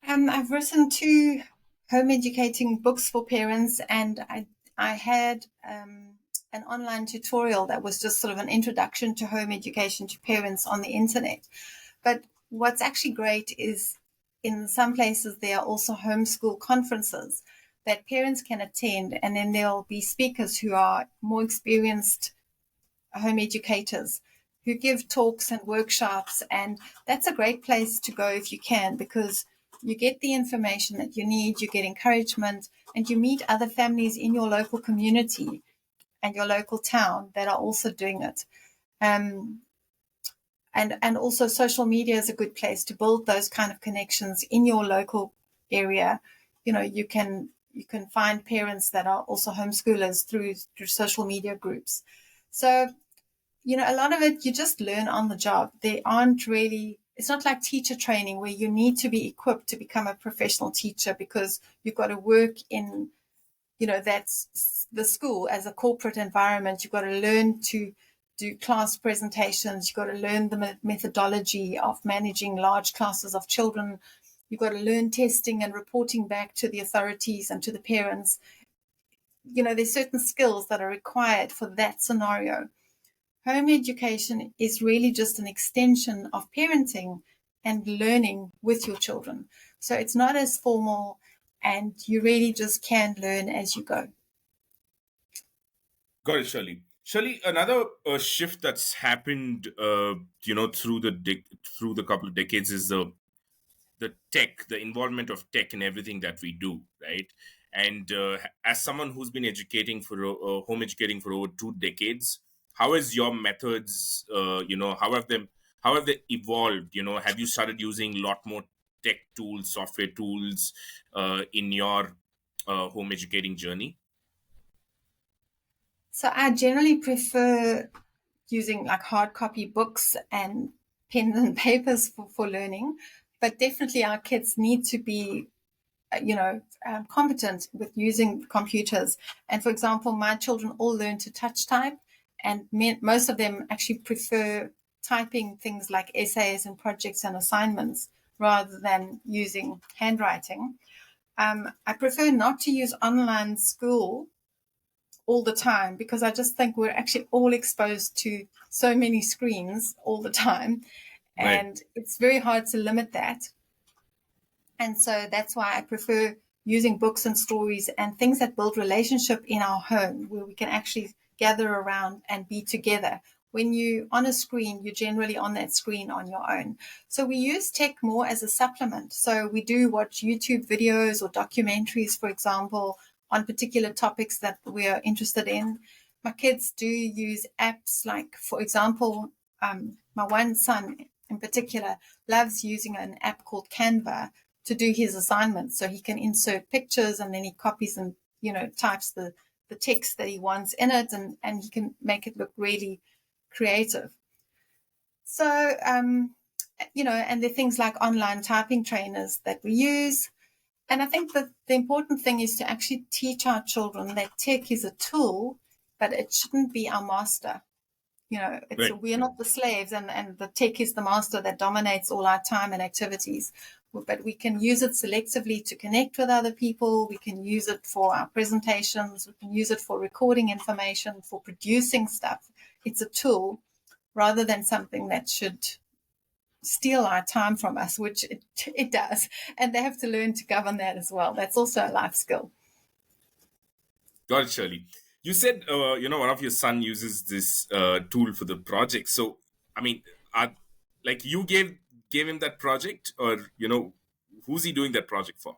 I've written 2 home educating books for parents, and I had an online tutorial that was just sort of an introduction to home education to parents on the internet. But what's actually great is in some places there are also homeschool conferences that parents can attend, and then there'll be speakers who are more experienced home educators who give talks and workshops. And that's a great place to go if you can, because you get the information that you need, you get encouragement, and you meet other families in your local community and your local town that are also doing it. And also social media is a good place to build those kind of connections in your local area. You can find parents that are also homeschoolers through social media groups. So a lot of it you just learn on the job. They aren't really, it's not like teacher training where you need to be equipped to become a professional teacher because you've got to work in, that's the school as a corporate environment. You've got to learn to do class presentations. You've got to learn the methodology of managing large classes of children. You've got to learn testing and reporting back to the authorities and to the parents. There's certain skills that are required for that scenario. Home education is really just an extension of parenting and learning with your children. So it's not as formal, and you really just can learn as you go. Got it, Shirley. Shirley, another shift that's happened, through the couple of decades is the tech, the involvement of tech in everything that we do, right? And as someone who's been home educating for over 2 decades, how has your methods, how have they evolved? Have you started using a lot more tech tools, software tools in your home educating journey? So I generally prefer using like hard copy books and pen and papers for learning, but definitely our kids need to be competent with using computers. And for example, my children all learn to touch type, and most of them actually prefer typing things like essays and projects and assignments rather than using handwriting. I prefer not to use online school all the time because I just think we're actually all exposed to so many screens all the time, and Right. it's very hard to limit that. And so that's why I prefer using books and stories and things that build relationship in our home where we can actually gather around and be together. When you're on a screen, you're generally on that screen on your own. So we use tech more as a supplement. So we do watch YouTube videos or documentaries, for example, on particular topics that we are interested in. My kids do use apps like, for example, my one son in particular loves using an app called Canva to do his assignments. So he can insert pictures and then he copies and, types the text that he wants in it, and he can make it look really creative. So, and there are things like online typing trainers that we use. And I think that the important thing is to actually teach our children that tech is a tool, but it shouldn't be our master. Right. We're not the slaves, and the tech is the master that dominates all our time and activities. But we can use it selectively to connect with other people. We can use it for our presentations. We can use it for recording information, for producing stuff. It's a tool rather than something that should steal our time from us, which it does. And they have to learn to govern that as well. That's also a life skill. Got it, Shirley. You said, one of your son uses this tool for the project. So, I mean, like you gave him that project, or who's he doing that project for?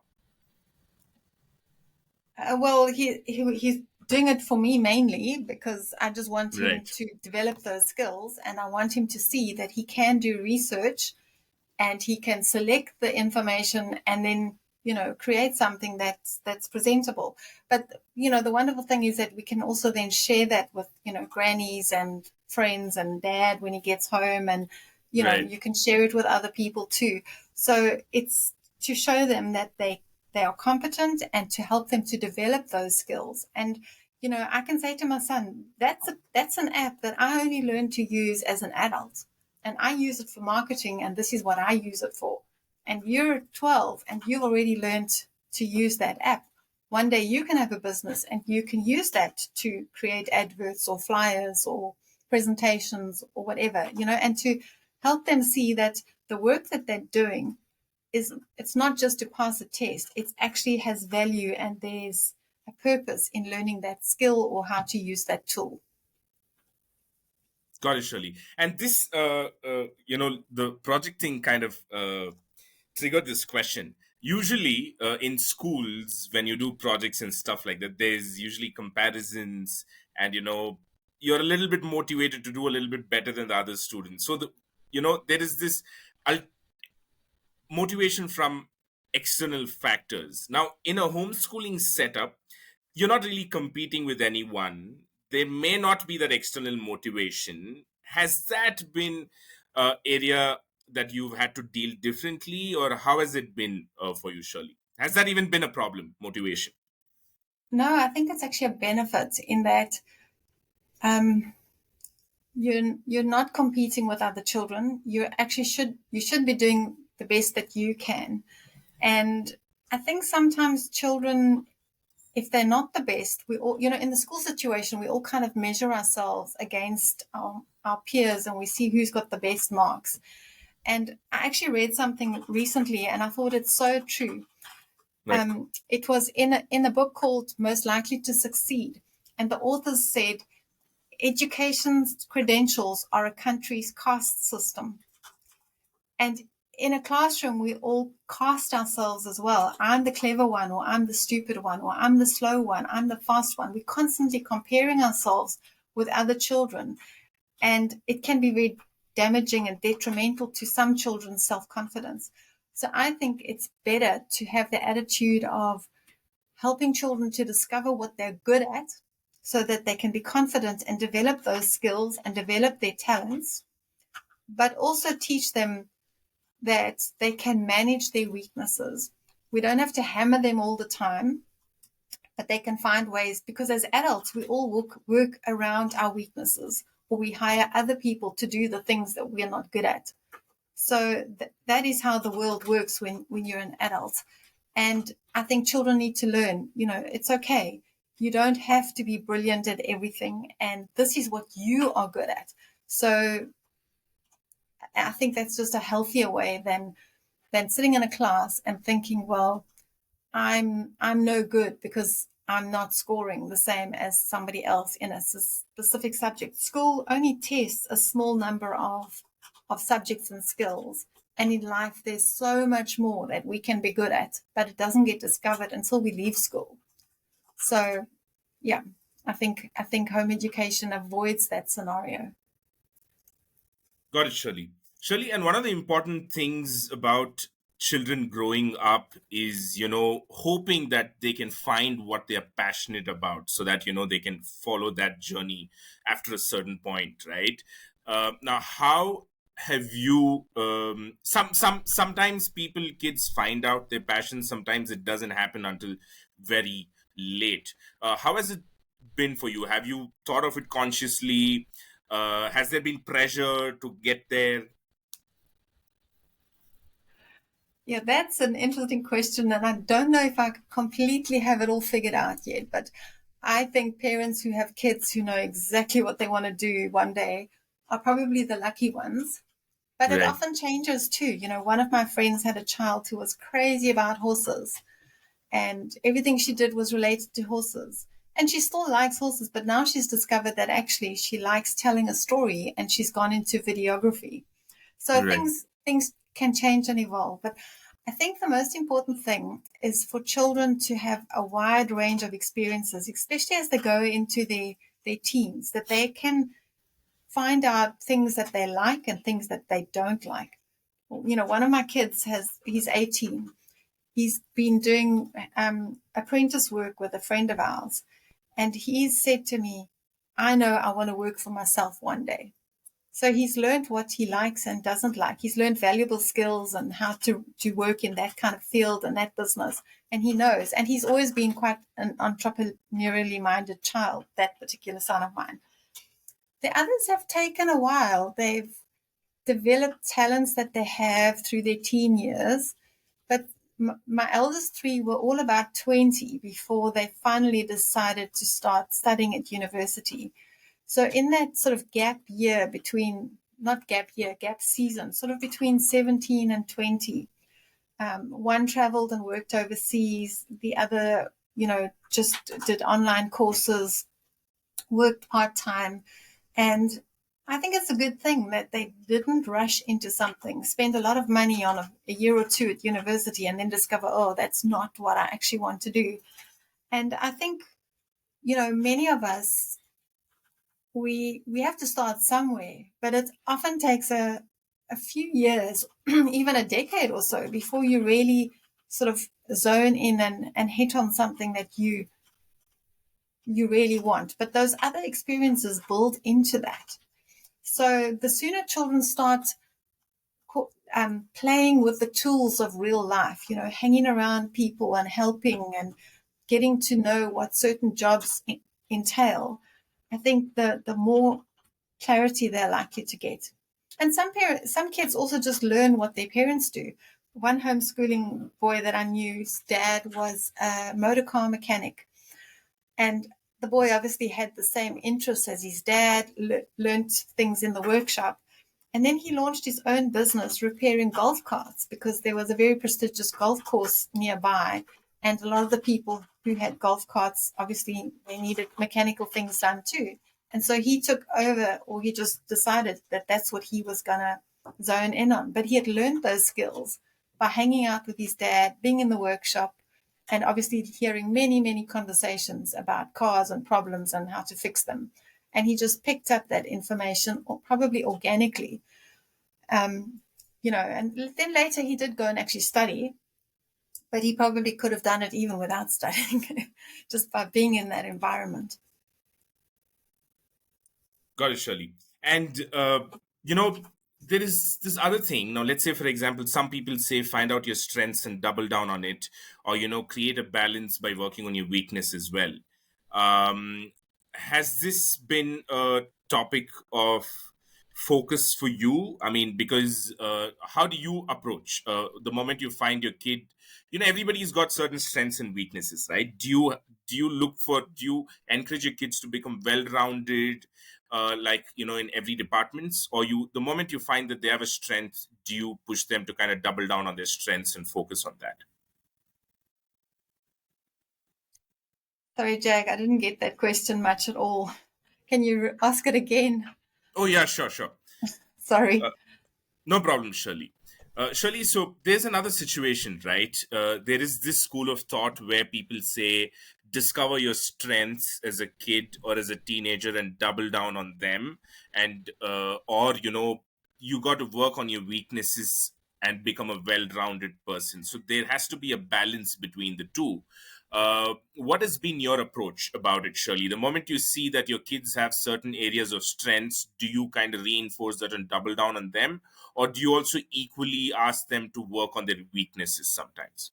Well, he's doing it for me mainly because I just want him Right. to develop those skills, and I want him to see that he can do research and he can select the information and then create something that's presentable. But the wonderful thing is that we can also then share that with grannies and friends and dad when he gets home, and Right. you can share it with other people too. So it's to show them that they are competent and to help them to develop those skills. And I can say to my son, that's an app that I only learned to use as an adult, and I use it for marketing, and this is what I use it for. And you're 12 and you've already learned to use that app. One day you can have a business and you can use that to create adverts or flyers or presentations or whatever, and to help them see that the work that they're doing it's not just to pass a test. It actually has value, and there's a purpose in learning that skill or how to use that tool. Got it, Shirley. And this, the project thing kind of triggered this question. Usually, in schools, when you do projects and stuff like that, there's usually comparisons, and you're a little bit motivated to do a little bit better than the other students. So there is this motivation from external factors. Now, in a homeschooling setup, you're not really competing with anyone. There may not be that external motivation. Has that been an area that you've had to deal differently, or how has it been for you, Shirley? Has that even been a problem, motivation? No, I think it's actually a benefit in that um, you're not competing with other children. You should be doing the best that you can. And I think sometimes children, if they're not the best, we all, in the school situation, we all kind of measure ourselves against our peers, and we see who's got the best marks. And I actually read something recently, and I thought it's so true. Right. It was in a book called Most Likely to Succeed, and the authors said education's credentials are a country's caste system. And in a classroom, we all cast ourselves as well. I'm the clever one, or I'm the stupid one, or I'm the slow one, I'm the fast one. We're constantly comparing ourselves with other children. And it can be very damaging and detrimental to some children's self-confidence. So I think it's better to have the attitude of helping children to discover what they're good at so that they can be confident and develop those skills and develop their talents, but also teach them that they can manage their weaknesses. We don't have to hammer them all the time, but they can find ways, because as adults, we all work around our weaknesses, or we hire other people to do the things that we're not good at. So that is how the world works when you're an adult. And I think children need to learn, it's okay. You don't have to be brilliant at everything. And this is what you are good at. So I think that's just a healthier way than sitting in a class and thinking, well, I'm no good because I'm not scoring the same as somebody else in a specific subject. School only tests a small number of subjects and skills. And in life, there's so much more that we can be good at, but it doesn't get discovered until we leave school. So, yeah, I think home education avoids that scenario. Got it, Shirley. Shirley, and one of the important things about children growing up is, hoping that they can find what they're passionate about so that, they can follow that journey after a certain point, right? Now, how have you sometimes kids find out their passion, sometimes it doesn't happen until very late. How has it been for you? Have you thought of it consciously? Has there been pressure to get there? Yeah, that's an interesting question, and I don't know if I completely have it all figured out yet, but I think parents who have kids who know exactly what they want to do one day are probably the lucky ones. But it Right. often changes too. One of my friends had a child who was crazy about horses, and everything she did was related to horses. And she still likes horses, but now she's discovered that actually she likes telling a story, and she's gone into videography. So Right. things can change and evolve. But I think the most important thing is for children to have a wide range of experiences, especially as they go into their teens, that they can find out things that they like and things that they don't like. One of my kids he's 18. He's been doing apprentice work with a friend of ours. And he's said to me, I know I want to work for myself one day. So he's learned what he likes and doesn't like. He's learned valuable skills and how to work in that kind of field and that business. And he knows. And he's always been quite an entrepreneurially minded child, that particular son of mine. The others have taken a while. They've developed talents that they have through their teen years. But my eldest three were all about 20 before they finally decided to start studying at university. So in that sort of gap season, sort of between 17 and 20, one traveled and worked overseas. The other, just did online courses, worked part-time. And I think it's a good thing that they didn't rush into something, spend a lot of money on a year or two at university, and then discover, oh, that's not what I actually want to do. And I think, many of us, we have to start somewhere, but it often takes a few years, even a decade or so, before you really sort of zone in and hit on something that you really want. But those other experiences build into that. So the sooner children start playing with the tools of real life, hanging around people and helping and getting to know what certain jobs entail, I think the more clarity they're likely to get. And some kids also just learn what their parents do. One homeschooling boy that I knew's dad was a motor car mechanic, and the boy obviously had the same interests as his dad, learned things in the workshop. And then he launched his own business repairing golf carts because there was a very prestigious golf course nearby. And a lot of the people who had golf carts, obviously, they needed mechanical things done too. And so he took over, or he just decided that that's what he was going to zone in on. But he had learned those skills by hanging out with his dad, being in the workshop, and obviously hearing many, many conversations about cars and problems and how to fix them. And he just picked up that information, or probably organically, and then later he did go and actually study, but he probably could have done it even without studying, just by being in that environment. Got it, Shirley. And, there is this other thing. Now, let's say, for example, some people say find out your strengths and double down on it, or, create a balance by working on your weakness as well. Has this been a topic of focus for you? I mean, because how do you approach the moment you find your kid? Everybody's got certain strengths and weaknesses, right? Do you encourage your kids to become well-rounded, in every departments, or the moment you find that they have a strength, do you push them to kind of double down on their strengths and focus on that? Sorry, Jag, I didn't get that question much at all. Can you ask it again? Oh yeah, sure. Sorry. No problem, Shirley. Shirley, so there's another situation, right? There is this school of thought where people say discover your strengths as a kid or as a teenager and double down on them, and or you got to work on your weaknesses and become a well-rounded person. So there has to be a balance between the two. What has been your approach about it, Shirley? The moment you see that your kids have certain areas of strengths, do you kind of reinforce that and double down on them? Or do you also equally ask them to work on their weaknesses sometimes?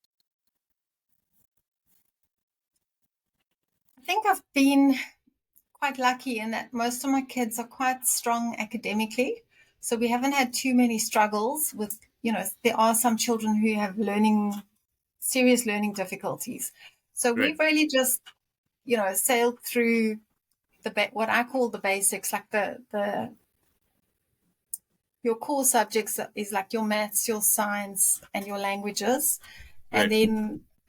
I think I've been quite lucky in that most of my kids are quite strong academically. So we haven't had too many struggles with, there are some children who have serious learning difficulties. So Right. we've really just, sailed through what I call the basics, like your core subjects is like your maths, your science, and your languages. Right.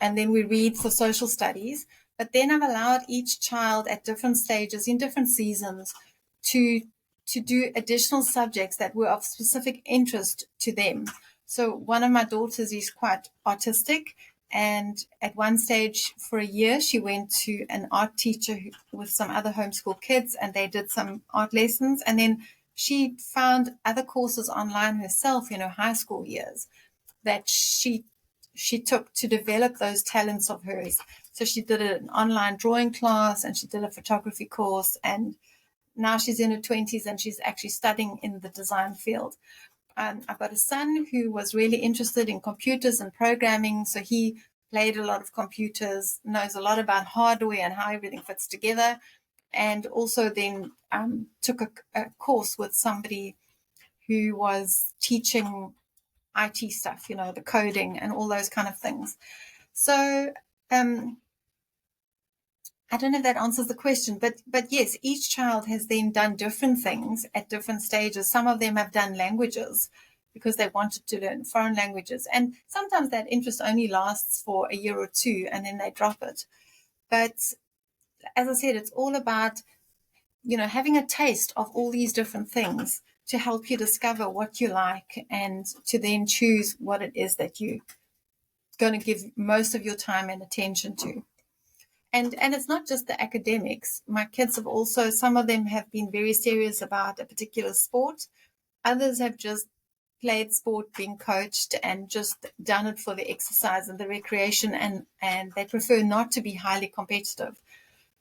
And then we read for social studies. But then I've allowed each child at different stages in different seasons to do additional subjects that were of specific interest to them. So one of my daughters is quite artistic, and at one stage for a year she went to an art teacher with some other homeschool kids, and they did some art lessons, and then she found other courses online herself in her high school years that she took to develop those talents of hers. So she did an online drawing class, and she did a photography course, and now she's in her 20s and she's actually studying in the design field. I've got a son who was really interested in computers and programming, so he played a lot of computers, knows a lot about hardware and how everything fits together, and also then took a course with somebody who was teaching IT stuff, the coding and all those kind of things. So I don't know if that answers the question, but yes, each child has then done different things at different stages. Some of them have done languages because they wanted to learn foreign languages. And sometimes that interest only lasts for a year or two and then they drop it. But as I said, it's all about, having a taste of all these different things to help you discover what you like and to then choose what it is that you're going to give most of your time and attention to. And it's not just the academics. My kids have also, some of them have been very serious about a particular sport. Others have just played sport, being coached, and just done it for the exercise and the recreation, and they prefer not to be highly competitive.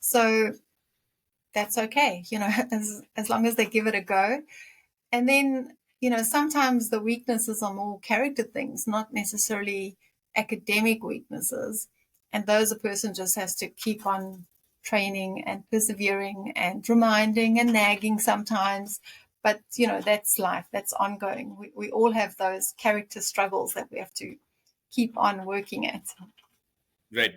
So that's okay, as long as they give it a go. And then, sometimes the weaknesses are more character things, not necessarily academic weaknesses. And those a person just has to keep on training and persevering and reminding and nagging sometimes. But, that's life, that's ongoing. We all have those character struggles that we have to keep on working at. Right.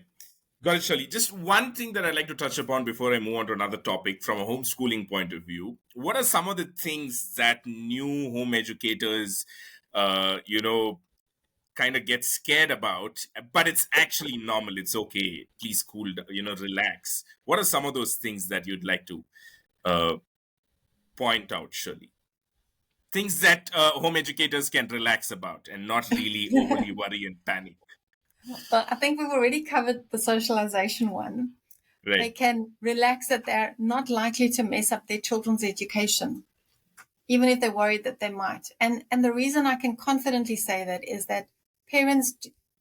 Got it, Shirley. Just one thing that I'd like to touch upon before I move on to another topic from a homeschooling point of view. What are some of the things that new home educators, kind of get scared about, but it's actually normal? It's okay. Please relax. What are some of those things that you'd like to uh, point out, Shirley? Things that home educators can relax about and not really overly worry and panic. Well, I think we've already covered the socialization one. Right. They can relax that they're not likely to mess up their children's education, even if they're worried that they might. And the reason I can confidently say that is that parents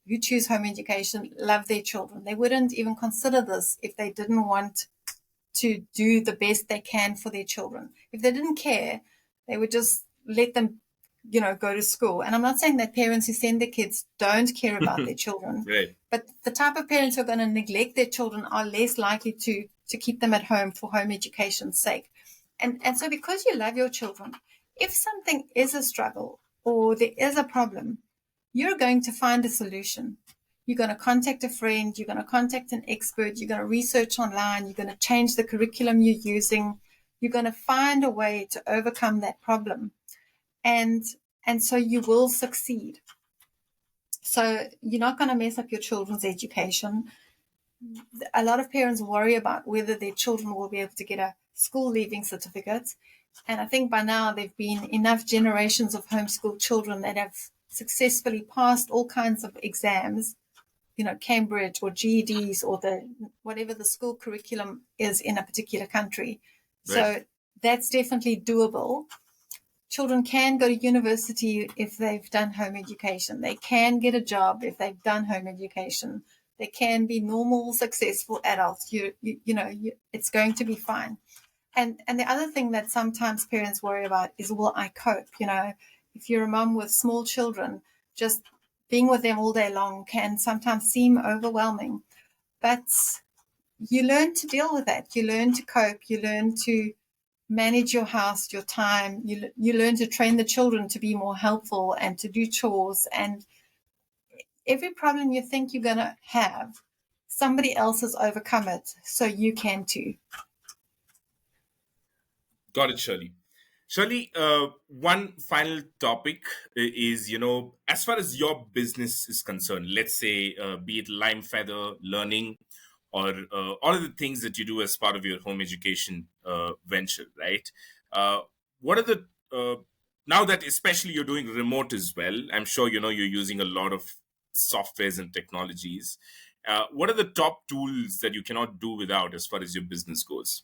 who choose home education love their children. They wouldn't even consider this if they didn't want to do the best they can for their children. If they didn't care, they would just let them go to school. And I'm not saying that parents who send their kids don't care about their children, Right. but the type of parents who are going to neglect their children are less likely to keep them at home for home education's sake. And so because you love your children, if something is a struggle or there is a problem, you're going to find a solution. You're going to contact a friend, you're going to contact an expert, you're going to research online, you're going to change the curriculum you're using, you're going to find a way to overcome that problem. And so you will succeed. So you're not going to mess up your children's education. A lot of parents worry about whether their children will be able to get a school leaving certificate. And I think by now there've been enough generations of homeschool children that have successfully passed all kinds of exams, Cambridge or GEDs or whatever the school curriculum is in a particular country. Right. So that's definitely doable. Children can go to university if they've done home education. They can get a job if they've done home education. They can be normal, successful adults. It's going to be fine. And the other thing that sometimes parents worry about is, will I cope? If you're a mom with small children, just being with them all day long can sometimes seem overwhelming. But you learn to deal with that. You learn to cope. You learn to manage your house, your time. You learn to train the children to be more helpful and to do chores. And every problem you think you're going to have, somebody else has overcome it, so you can too. Got it, Shirley. Shirley, one final topic is, as far as your business is concerned, let's say, be it Lime Feather Learning or all of the things that you do as part of your home education venture, right? What are the, now that especially you're doing remote as well, I'm sure, you're using a lot of softwares and technologies. What are the top tools that you cannot do without as far as your business goes?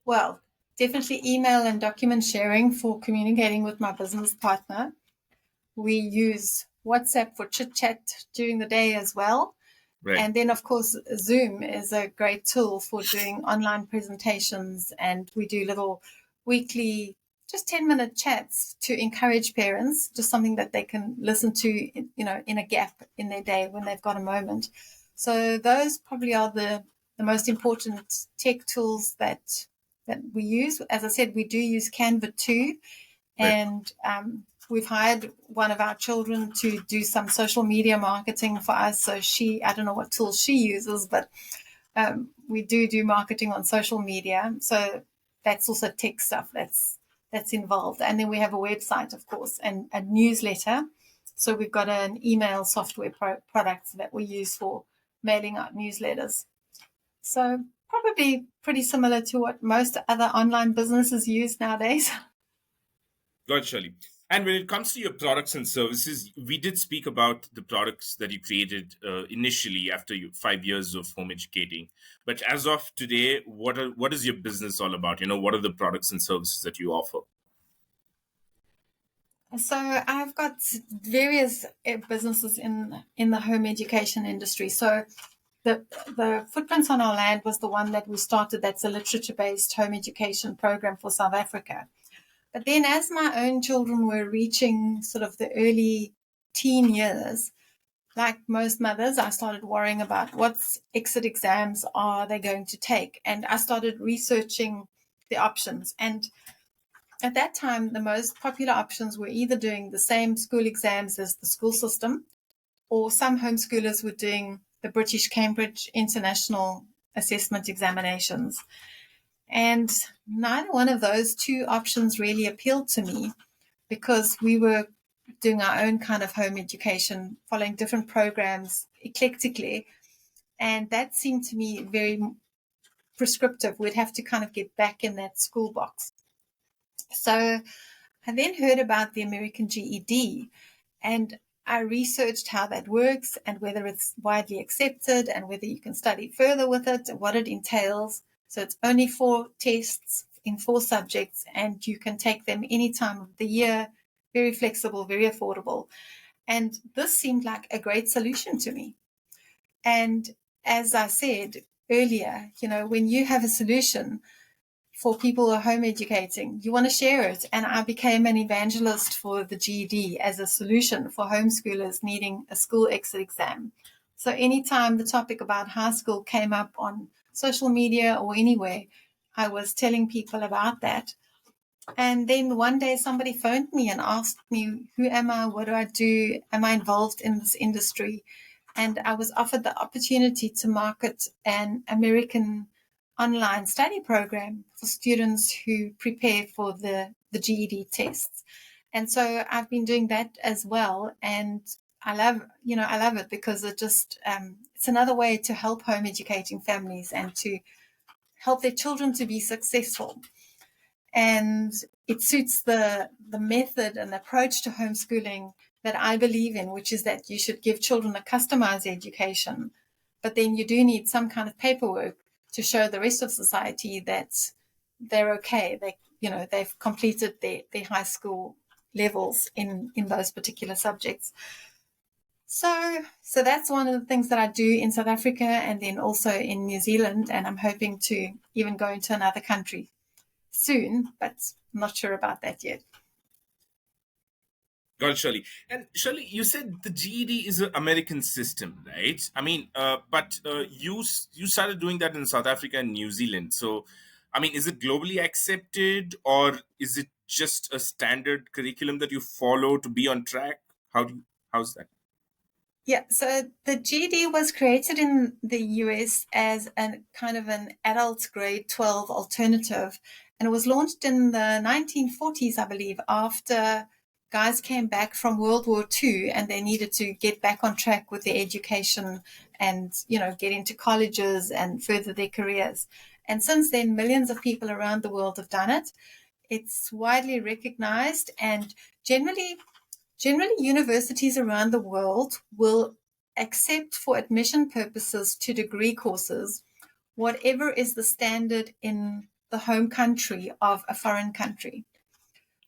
Well, definitely email and document sharing for communicating with my business partner. We use WhatsApp for chit chat during the day as well. Right. And then, of course, Zoom is a great tool for doing online presentations. And we do little weekly, just 10-minute chats to encourage parents, just something that they can listen to, in a gap in their day when they've got a moment. So those probably are the most important tech tools that we use. As I said, we do use Canva too. And we've hired one of our children to do some social media marketing for us. So I don't know what tools she uses, but we do marketing on social media. So that's also tech stuff that's involved. And then we have a website, of course, and a newsletter. So we've got an email software product that we use for mailing out newsletters. So probably pretty similar to what most other online businesses use nowadays. Good, Shirley. And when it comes to your products and services, we did speak about the products that you created initially after 5 years of home educating. But as of today, what is your business all about? What are the products and services that you offer? So I've got various businesses in the home education industry. So the Footprints on Our Land was the one that we started. That's a literature-based home education program for South Africa. But then as my own children were reaching sort of the early teen years, like most mothers, I started worrying about what exit exams are they going to take. And I started researching the options. And at that time, the most popular options were either doing the same school exams as the school system, or some homeschoolers were doing the British Cambridge International Assessment Examinations. And neither one of those two options really appealed to me, because we were doing our own kind of home education, following different programs eclectically. And that seemed to me very prescriptive. We'd have to kind of get back in that school box. So I then heard about the American GED, and I researched how that works and whether it's widely accepted and whether you can study further with it and what it entails. So it's only 4 tests in 4 subjects, and you can take them any time of the year, very flexible, very affordable. And this seemed like a great solution to me. And as I said earlier, when you have a solution for people who are home educating, you want to share it. And I became an evangelist for the GED as a solution for homeschoolers needing a school exit exam. So anytime the topic about high school came up on social media or anywhere, I was telling people about that. And then one day somebody phoned me and asked me, who am I? What do I do? Am I involved in this industry? And I was offered the opportunity to market an American online study program for students who prepare for the GED tests. And so I've been doing that as well. And I love it, because it just, it's another way to help home educating families and to help their children to be successful. And it suits the method and approach to homeschooling that I believe in, which is that you should give children a customized education, but then you do need some kind of paperwork to show the rest of society that they're okay. They've completed their high school levels in those particular subjects. So that's one of the things that I do in South Africa and then also in New Zealand. And I'm hoping to even go into another country soon, but I'm not sure about that yet. Got it, Shirley. And Shirley, you said the GED is an American system, right? I mean, but you started doing that in South Africa and New Zealand. So, I mean, is it globally accepted, or is it just a standard curriculum that you follow to be on track? How's that? Yeah, so the GED was created in the US as a kind of an adult grade 12 alternative, and it was launched in the 1940s, I believe, after guys came back from World War II and they needed to get back on track with their education and, get into colleges and further their careers. And since then, millions of people around the world have done it. It's widely recognized, and generally universities around the world will accept for admission purposes to degree courses whatever is the standard in the home country of a foreign country.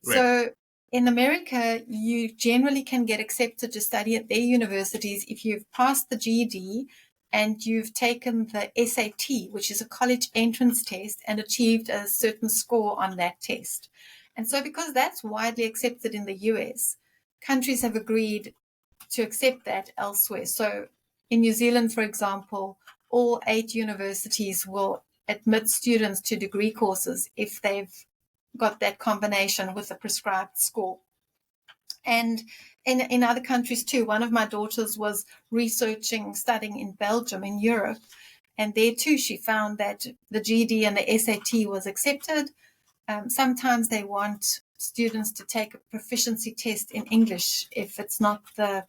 Right. So in America, you generally can get accepted to study at their universities if you've passed the GED and you've taken the SAT, which is a college entrance test, and achieved a certain score on that test. And so because that's widely accepted in the US, countries have agreed to accept that elsewhere. So in New Zealand, for example, all 8 universities will admit students to degree courses if they've got that combination with a prescribed score. And in other countries too. One of my daughters was researching, studying in Belgium, in Europe, and there too she found that the GED and the SAT was accepted. Sometimes they want students to take a proficiency test in English if it's not the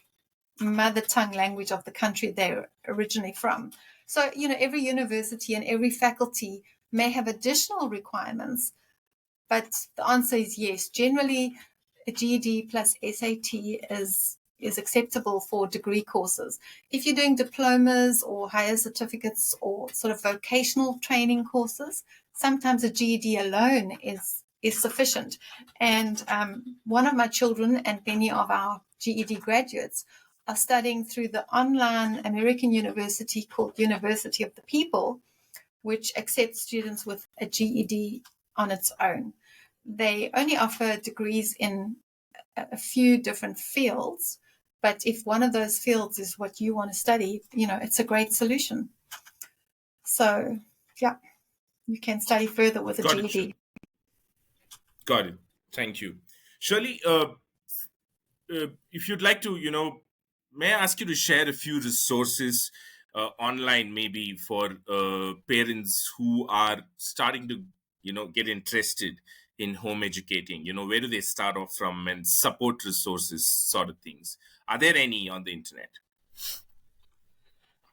mother tongue language of the country they're originally from. So, every university and every faculty may have additional requirements, but the answer is yes. Generally, a GED plus SAT is acceptable for degree courses. If you're doing diplomas or higher certificates or sort of vocational training courses, sometimes a GED alone is sufficient. And one of my children and many of our GED graduates are studying through the online American university called University of the People, which accepts students with a GED on its own. They only offer degrees in a few different fields, but if one of those fields is what you want to study, it's a great solution. So, yeah, you can study further with a Got it, GED. Shirley. Got it. Thank you. Shirley, if you'd like to, may I ask you to share a few resources online, maybe for parents who are starting to, get interested in home educating? Where do they start off from, and support resources, sort of things? Are there any on the internet?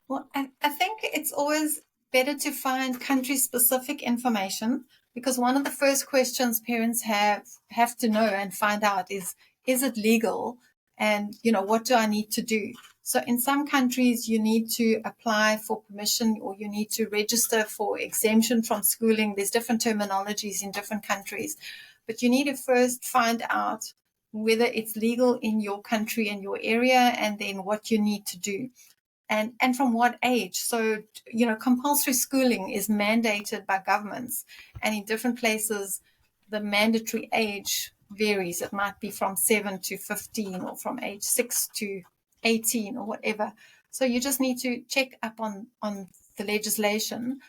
Well, I think it's always better to find country-specific information, because one of the first questions parents have to know and find out is it legal? And, what do I need to do? So in some countries, you need to apply for permission, or you need to register for exemption from schooling. There's different terminologies in different countries. But you need to first find out whether it's legal in your country and your area, and then what you need to do. And from what age. So, compulsory schooling is mandated by governments, and in different places, the mandatory age varies. It might be from 7 to 15, or from age 6 to 18, or whatever. So you just need to check up on the legislation.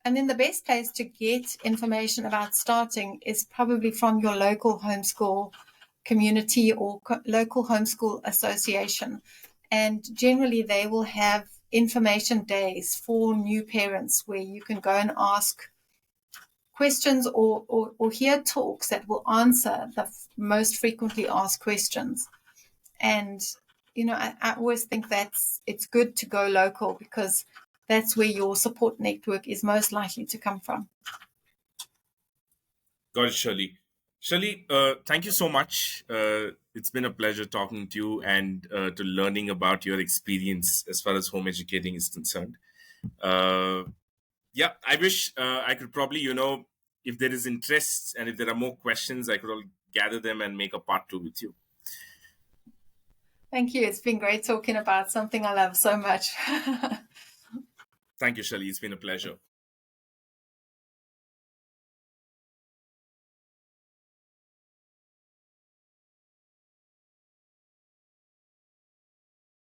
And then the best place to get information about starting is probably from your local homeschool community or local homeschool association. And generally, they will have information days for new parents where you can go and ask questions, or hear talks that will answer the most frequently asked questions. And, I always think it's good to go local, because that's where your support network is most likely to come from. Got it, Shirley. Shirley, thank you so much. It's been a pleasure talking to you and to learning about your experience as far as home educating is concerned. Yeah, I wish I could probably, if there is interest and if there are more questions, I could all gather them and make a part 2 with you. Thank you. It's been great talking about something I love so much. Thank you, Shirley. It's been a pleasure.